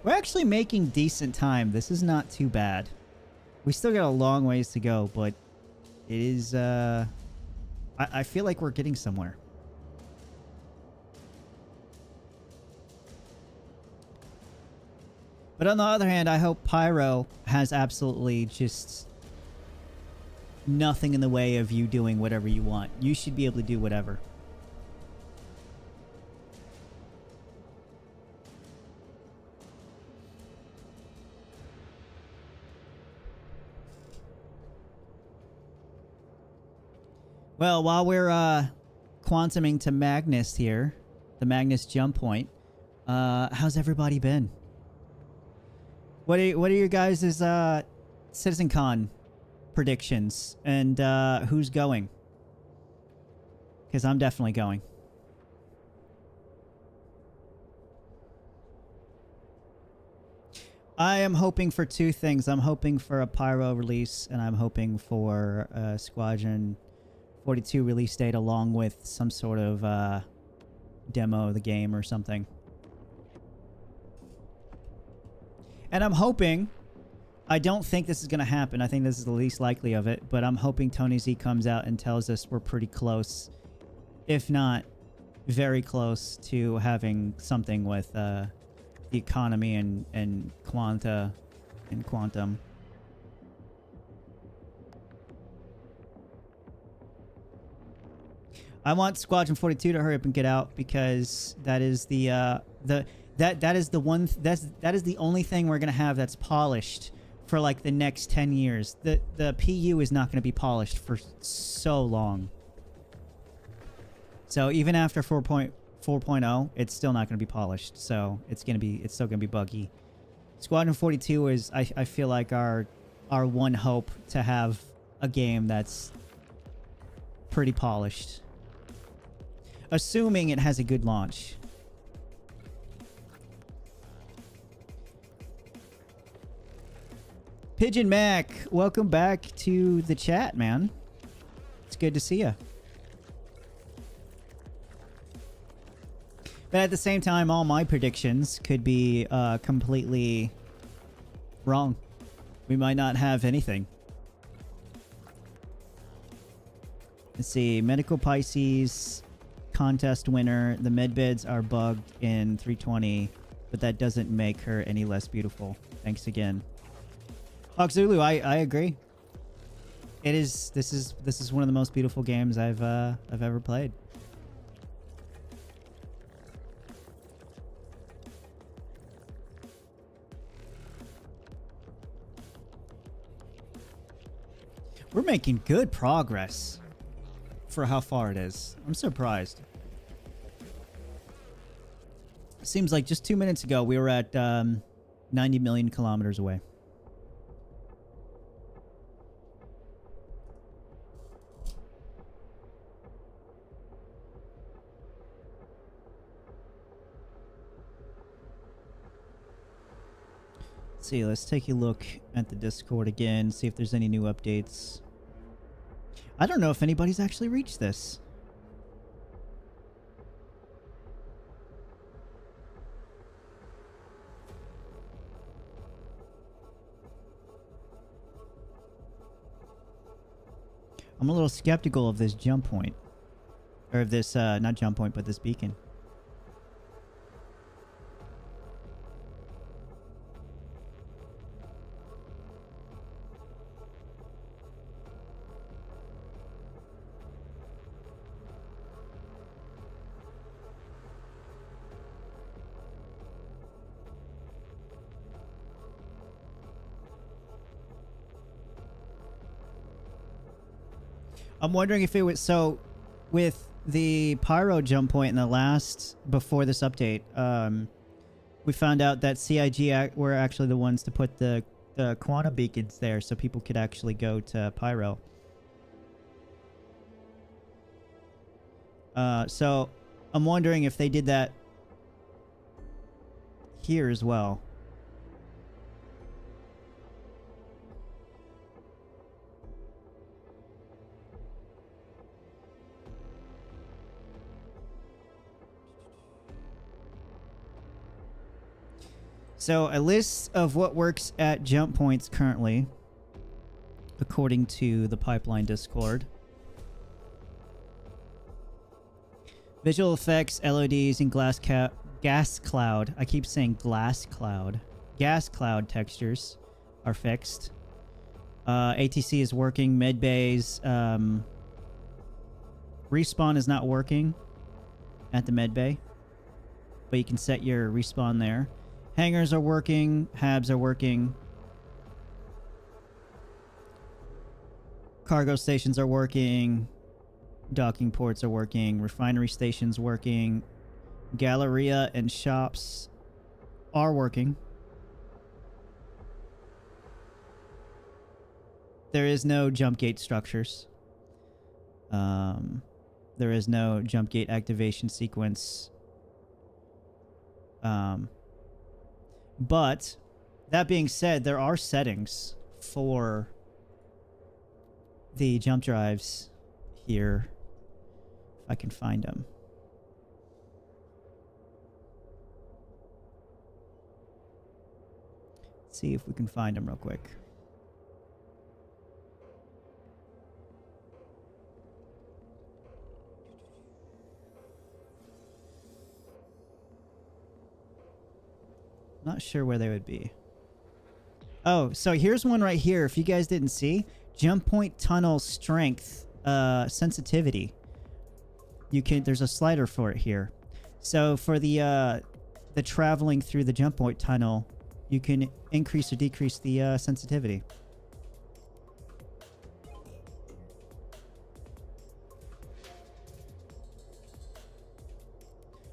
We're actually making decent time. This is not too bad. We still got a long ways to go, but it is, I feel like we're getting somewhere. But on the other hand, I hope Pyro has absolutely just nothing in the way of you doing whatever you want. You should be able to do whatever. Well, while we're quantuming to Magnus here, the Magnus jump point, how's everybody been? What are your guys' CitizenCon predictions, and who's going? Because I'm definitely going. I am hoping for two things. I'm hoping for a Pyro release, and I'm hoping for a Squadron 42 release date along with some sort of demo of the game or something. And I'm hoping, I don't think this is going to happen. I think this is the least likely of it, but I'm hoping Tony Z comes out and tells us we're pretty close, if not very close, to having something with the economy and quanta and quantum. I want Squadron 42 to hurry up and get out, because that is the that is the one that is the only thing we're gonna have that's polished for like the next 10 years. The PU is not gonna be polished for so long. So even after 4.0, it's still not gonna be polished. So it's still gonna be buggy. Squadron 42 is I feel like our one hope to have a game that's pretty polished. Assuming it has a good launch. Pigeon Mac, welcome back to the chat, man. It's good to see you. But at the same time, all my predictions could be completely wrong. We might not have anything. Let's see. Medical Pisces contest winner. The medbeds are bugged in 320, but that doesn't make her any less beautiful. Thanks again. Zulu, I agree. This is one of the most beautiful games I've ever played. We're making good progress for how far it is. I'm surprised. Seems like just 2 minutes ago we were at 90 million kilometers away. Let's see, let's take a look at the Discord again, see if there's any new updates. I don't know if anybody's actually reached this. I'm a little skeptical of this jump point. Or of this, not jump point, but this beacon. I'm wondering if it was so with the pyro jump point in the last before this update. We found out that CIG were actually the ones to put the quantum beacons there, so people could actually go to pyro. So I'm wondering if they did that here as well. So a list of what works at jump points currently, according to the Pipeline Discord. Visual effects, LODs, and gas cloud. I keep saying glass cloud. Gas cloud textures are fixed. ATC is working. Medbays. Respawn is not working at the medbay, but you can set your respawn there. Hangars are working. Habs are working. Cargo stations are working. Docking ports are working. Refinery stations working. Galleria and shops are working. There is no jump gate structures. There is no jump gate activation sequence. But that being said, there are settings for the jump drives here. If I can find them. Let's see if we can find them real quick. Not sure where they would be. Oh, so here's one right here. If you guys didn't see, jump point tunnel strength sensitivity. You can. There's a slider for it here. So for the traveling through the jump point tunnel, you can increase or decrease the sensitivity.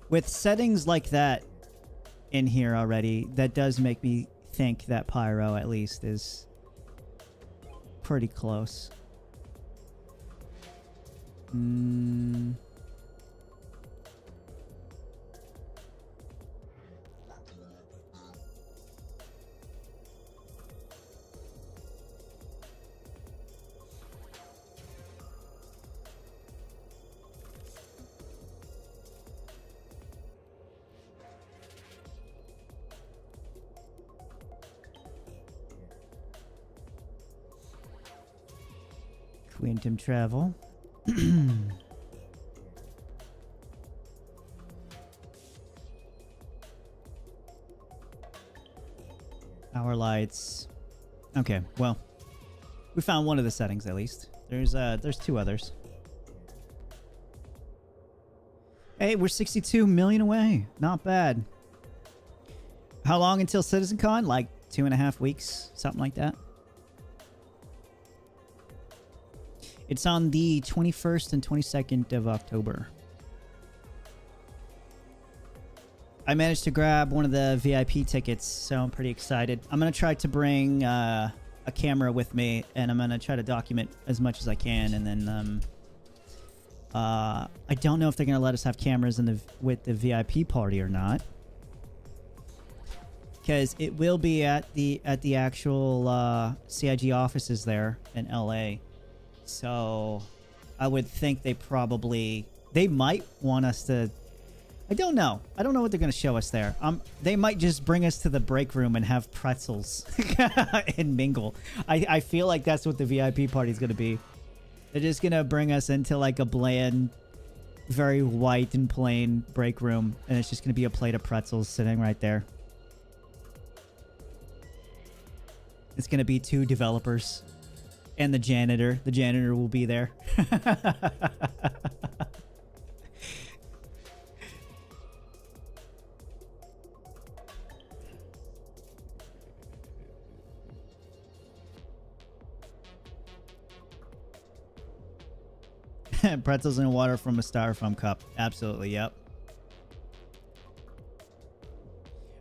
With settings like that in here already, that does make me think that pyro at least is pretty close. Quantum travel. Power lights. Okay, well, we found one of the settings at least. There's two others. Hey, we're 62 million away. Not bad. How long until CitizenCon? Like 2.5 weeks, something like that. It's on the 21st and 22nd of October. I managed to grab one of the VIP tickets, so I'm pretty excited. I'm going to try to bring a camera with me, and I'm going to try to document as much as I can, and then I don't know if they're going to let us have cameras in with the VIP party or not. Because it will be at the actual CIG offices there in LA. So I would think they might want us to, I don't know what they're going to show us there. They might just bring us to the break room and have pretzels and mingle. I feel like that's what the VIP party is going to be. They're just gonna bring us into like a bland, very white and plain break room, and it's just gonna be a plate of pretzels sitting right there. It's gonna be 2 developers and the janitor. The janitor will be there. Pretzels and water from a styrofoam cup. Absolutely, yep.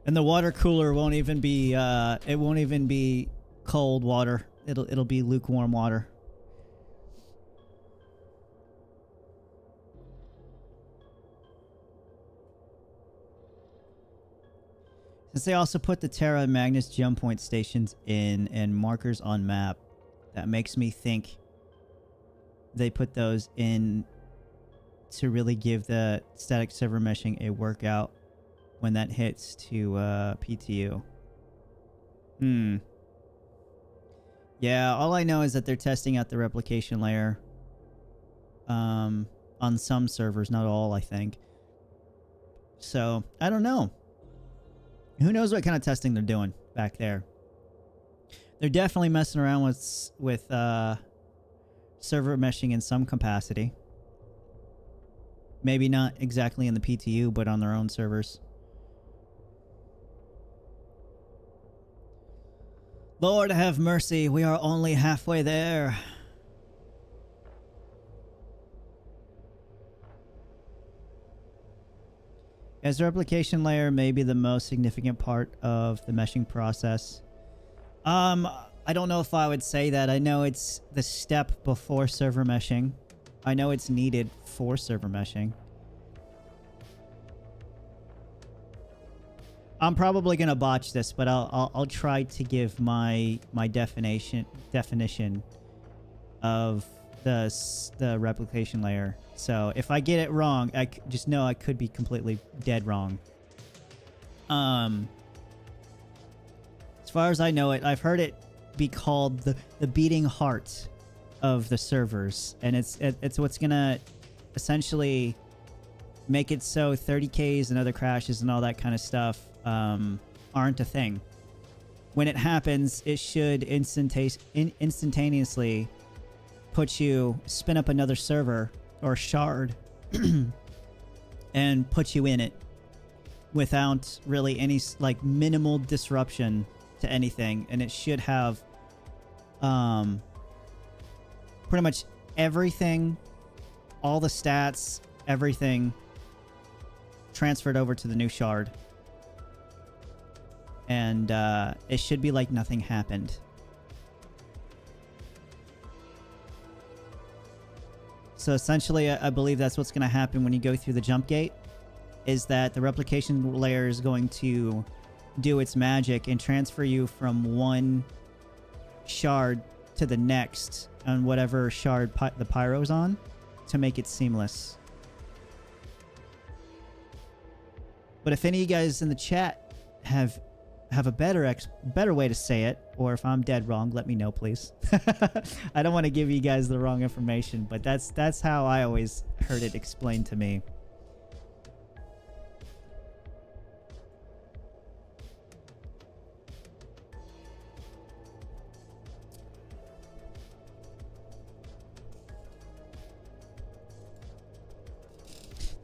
And the water cooler won't even be it won't even be cold water. It'll be lukewarm water. Since they also put the Terra and Magnus jump point stations in and markers on map, that makes me think they put those in to really give the static server meshing a workout when that hits to PTU. Yeah, all I know is that they're testing out the replication layer on some servers, not all, I think. So, I don't know. Who knows what kind of testing they're doing back there. They're definitely messing around with server meshing in some capacity. Maybe not exactly in the PTU, but on their own servers. Lord have mercy, we are only halfway there. As the replication layer may be the most significant part of the meshing process. I don't know if I would say that. I know it's the step before server meshing. I know it's needed for server meshing. I'm probably gonna botch this, but I'll try to give my definition of the replication layer. So if I get it wrong, just know I could be completely dead wrong. As far as I know it, I've heard it be called the beating heart of the servers, and it's what's gonna essentially make it so 30Ks and other crashes and all that kind of stuff aren't a thing. When it happens, it should instantaneously spin up another server or shard and put you in it without really any like minimal disruption to anything, and it should have pretty much everything, all the stats, everything transferred over to the new shard, and it should be like nothing happened. So essentially, I believe that's what's going to happen when you go through the jump gate, is that the replication layer is going to do its magic and transfer you from one shard to the next on whatever shard the pyro's on to make it seamless. But if any of you guys in the chat have a better way to say it, or if I'm dead wrong, let me know, please. I don't want to give you guys the wrong information, but that's how I always heard it explained to me.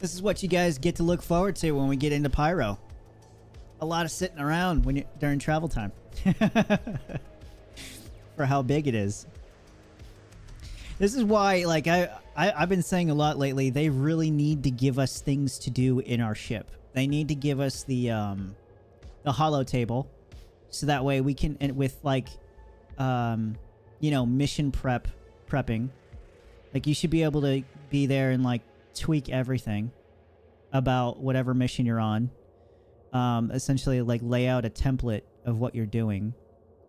This is what you guys get to look forward to when we get into Pyro. A lot of sitting around during travel time. For how big it is. This is why, like, I've been saying a lot lately, they really need to give us things to do in our ship. They need to give us the holo table, so that way we can, and with like, you know, mission prepping. Like, you should be able to be there and like tweak everything about whatever mission you're on. Essentially like lay out a template of what you're doing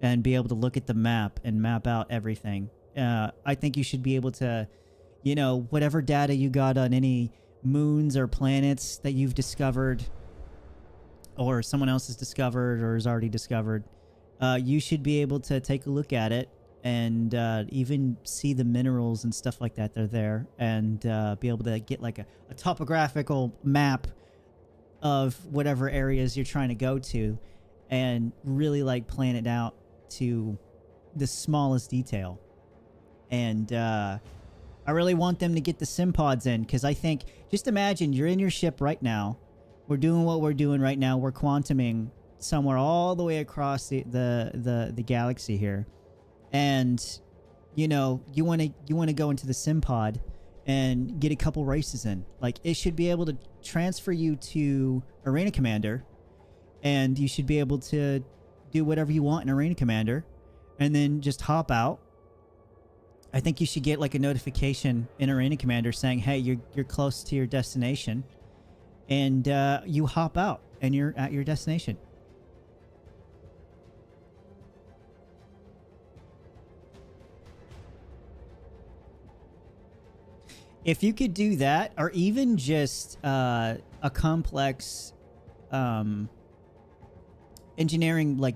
and be able to look at the map and map out everything. I think you should be able to, you know, whatever data you got on any moons or planets that you've discovered or someone else has discovered or has already discovered, you should be able to take a look at it and even see the minerals and stuff like that. They're there, and be able to get like a topographical map of whatever areas you're trying to go to, and really like plan it out to the smallest detail. And I really want them to get the sim pods in, because I think, just imagine you're in your ship right now. We're doing what we're doing right now. We're quantuming somewhere all the way across the galaxy here, and you know you want to go into the sim pod and get a couple races in. Like, it should be able to transfer you to Arena Commander, and you should be able to do whatever you want in Arena Commander, and then just hop out. I think you should get like a notification in Arena Commander saying, hey, you're close to your destination, and you hop out and you're at your destination. If you could do that, or even just a complex engineering, like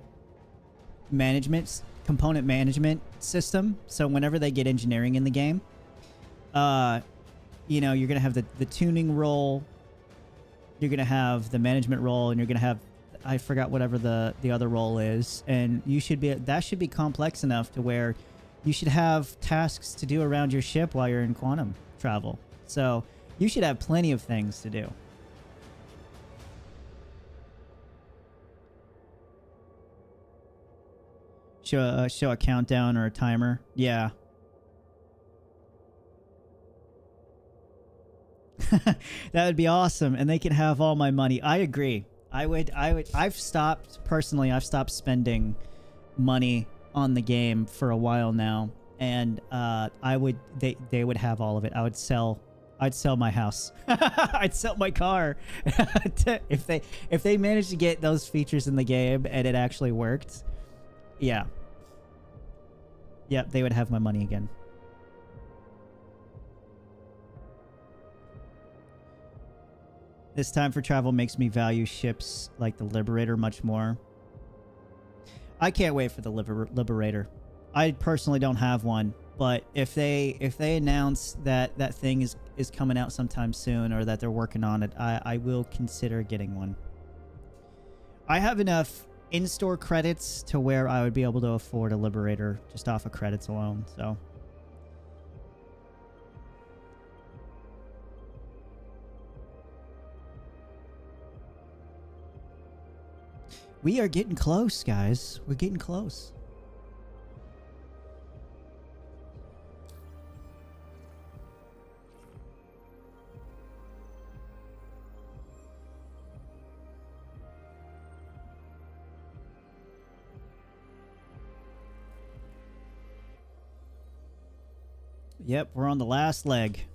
component management system, so whenever they get engineering in the game, you know, you're gonna have the tuning role, you're gonna have the management role, and you're gonna have, I forgot whatever the other role is, and that should be complex enough to where you should have tasks to do around your ship while you're in quantum travel. So you should have plenty of things to do. Show a countdown or a timer. Yeah. That would be awesome, and they can have all my money. I agree. I've stopped spending money on the game for a while now, and they would have all of it. I'd sell my house. I'd sell my car. if they managed to get those features in the game and it actually worked. Yeah. Yep, they would have my money again. This time for travel makes me value ships like the Liberator much more. I can't wait for the Liberator. I personally don't have one, but if they announce that that thing is coming out sometime soon, or that they're working on it, I will consider getting one. I have enough in-store credits to where I would be able to afford a Liberator just off of credits alone, so. We are getting close, guys. We're getting close. Yep, we're on the last leg.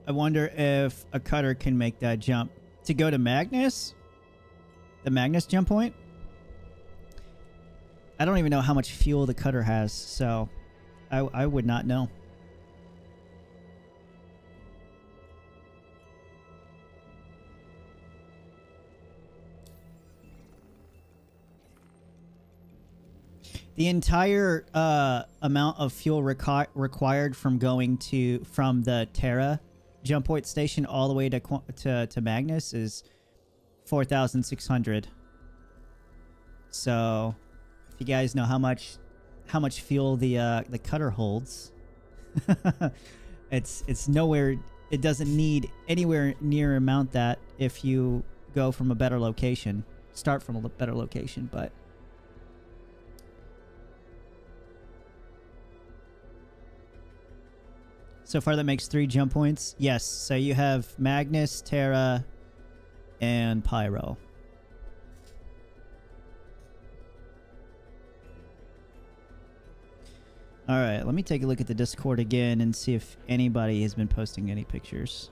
I wonder if a cutter can make that jump to go to Magnus? The Magnus jump point? I don't even know how much fuel the cutter has, so I would not know. The entire amount of fuel required from going from the Terra jump point station all the way to Magnus is 4,600. So if you guys know how much fuel the cutter holds, it's nowhere. It doesn't need anywhere near amount that if you go from a better location, start from a better location, but. So far, that makes 3 jump points. Yes, so you have Magnus, Terra, and Pyro. All right, let me take a look at the Discord again and see if anybody has been posting any pictures.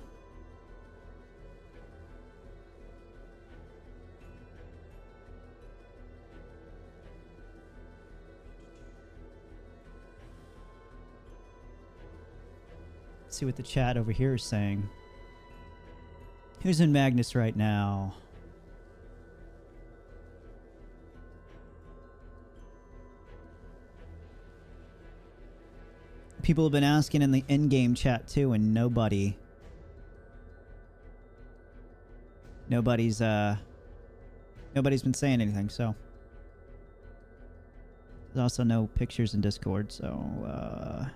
Let's see what the chat over here is saying. Who's in Magnus right now? People have been asking in the in-game chat too, and nobody's been saying anything, so there's also no pictures in Discord, so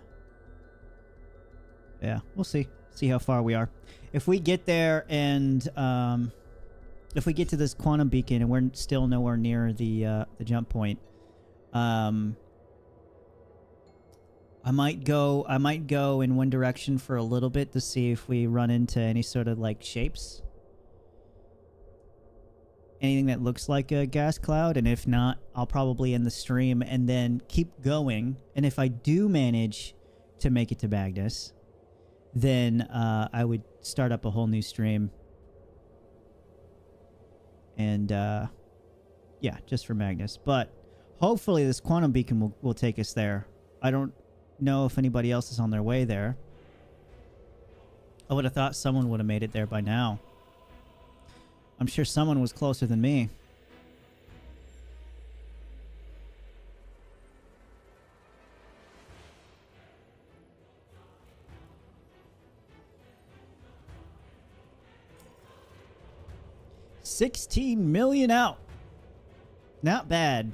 yeah, we'll see how far we are. If we get there and if we get to this quantum beacon and we're still nowhere near the jump point, I might go in one direction for a little bit to see if we run into any sort of like shapes. Anything that looks like a gas cloud, and if not, I'll probably end the stream and then keep going. And if I do manage to make it to Magnus, then I would start up a whole new stream. And yeah, just for Magnus. But hopefully this quantum beacon will take us there. I don't know if anybody else is on their way there. I would have thought someone would have made it there by now. I'm sure someone was closer than me. $16 million out. Not bad.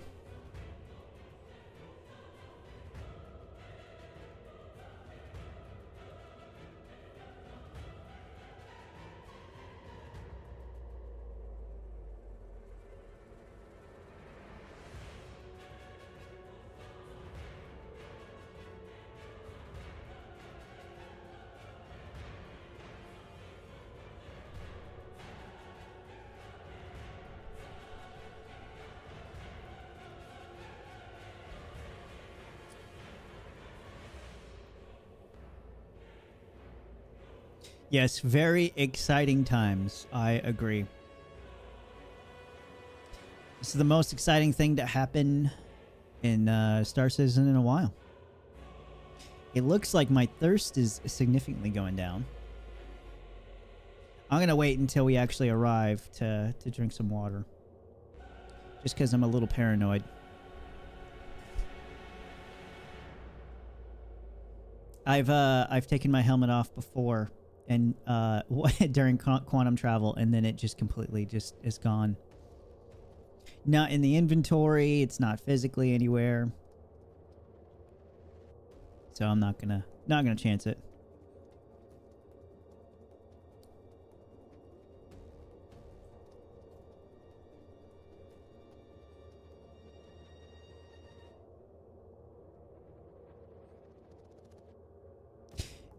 Yes, very exciting times. I agree. This is the most exciting thing to happen in Star Citizen in a while. It looks like my thirst is significantly going down. I'm going to wait until we actually arrive to drink some water. Just because I'm a little paranoid. I've taken my helmet off before. And during quantum travel, and then it just completely just is gone. Not in the inventory. It's not physically anywhere. So I'm not gonna chance it.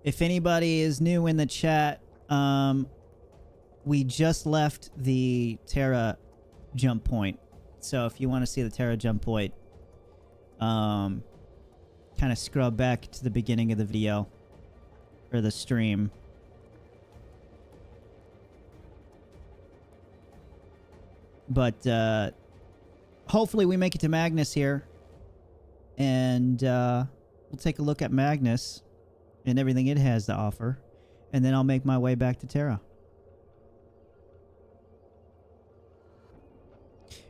If anybody is new in the chat, we just left the Terra jump point. So if you want to see the Terra jump point, kind of scrub back to the beginning of the video or the stream. But hopefully we make it to Magnus here, and we'll take a look at Magnus and everything it has to offer, and then I'll make my way back to Terra.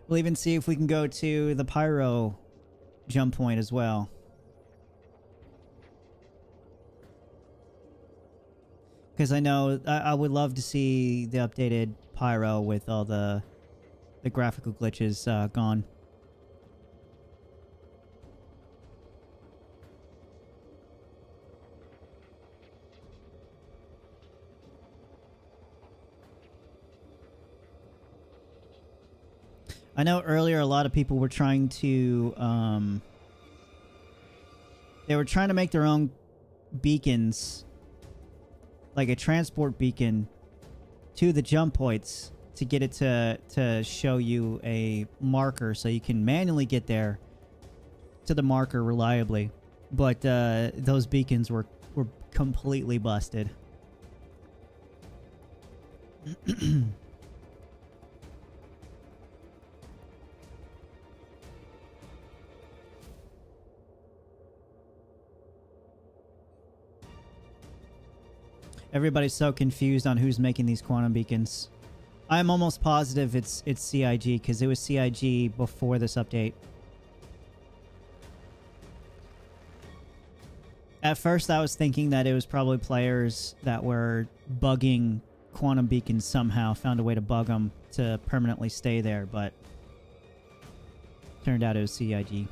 We'll even see if we can go to the Pyro jump point as well. Because I know I would love to see the updated Pyro with all the graphical glitches gone. I know earlier a lot of people were trying to they were trying to make their own beacons, like a transport beacon to the jump points to get it to show you a marker so you can manually get there to the marker reliably. But those beacons were completely busted. Everybody's so confused on who's making these quantum beacons. I'm almost positive it's CIG, because it was CIG before this update. At first I was thinking that it was probably players that were bugging quantum beacons somehow, found a way to bug them to permanently stay there, but turned out it was CIG.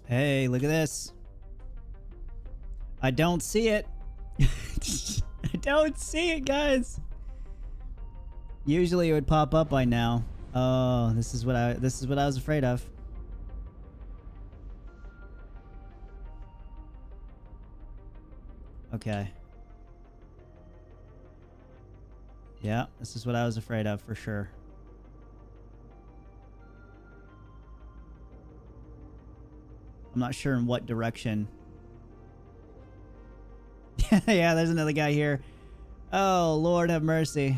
Hey, look at this. I don't see it. I don't see it, guys. Usually it would pop up by now. Oh, this is what I was afraid of. Okay. Yeah, this is what I was afraid of for sure. I'm not sure in what direction. Yeah, there's another guy here. Oh, Lord have mercy.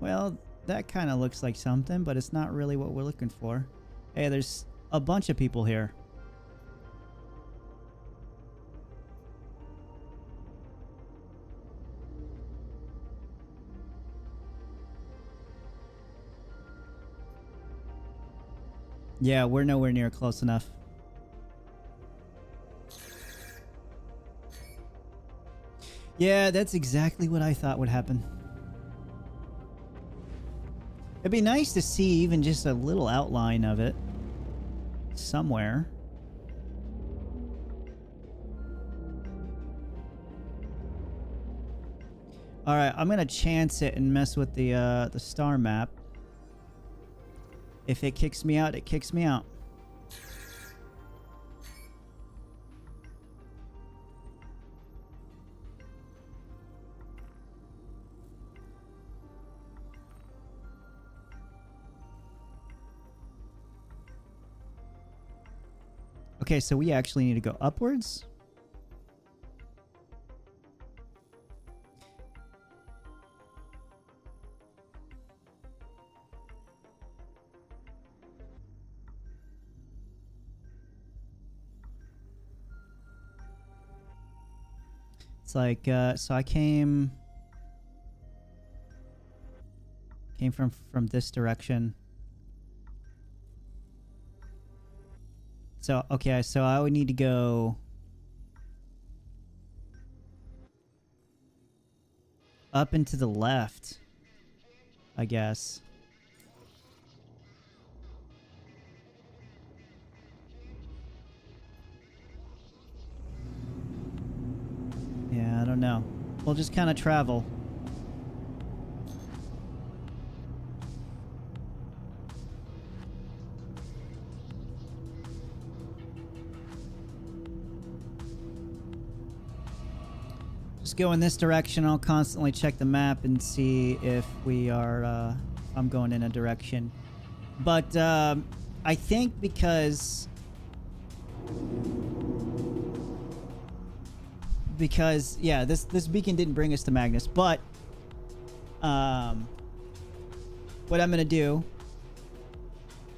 Well, that kind of looks like something, but it's not really what we're looking for. Hey, there's a bunch of people here. Yeah, we're nowhere near close enough. Yeah, that's exactly what I thought would happen. It'd be nice to see even just a little outline of it somewhere. All right, I'm gonna chance it and mess with the star map. If it kicks me out, it kicks me out. Okay, so we actually need to go upwards. It's like, so I came from this direction. So, okay, so I would need to go up and to the left, I guess. Yeah, I don't know. We'll just kind of travel. Just go in this direction. I'll constantly check the map and see if we are, I'm going in a direction. But, I think because yeah, this beacon didn't bring us to Magnus, but what I'm gonna do,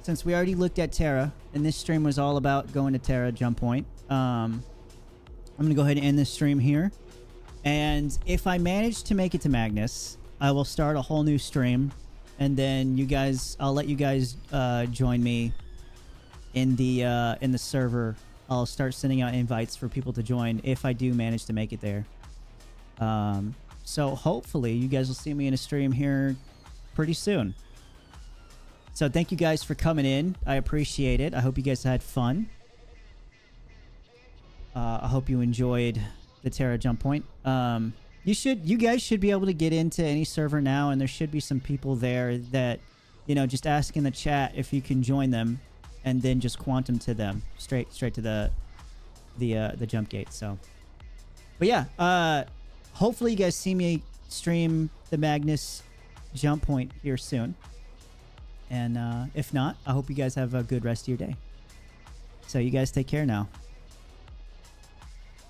since we already looked at Terra and this stream was all about going to Terra jump point, I'm gonna go ahead and end this stream here, And if I manage to make it to Magnus, I will start a whole new stream, and then I'll let you guys join me in the server. I'll start sending out invites for people to join if I do manage to make it there. So hopefully you guys will see me in a stream here pretty soon. So thank you guys for coming in. I appreciate it. I hope you guys had fun. I hope you enjoyed the Terra jump point. You guys should be able to get into any server now, and there should be some people there that, just ask in the chat if you can join them, and then just quantum to them straight to the jump gate. So, but yeah, hopefully you guys see me stream the Magnus jump point here soon. And if not, I hope you guys have a good rest of your day. So you guys take care now.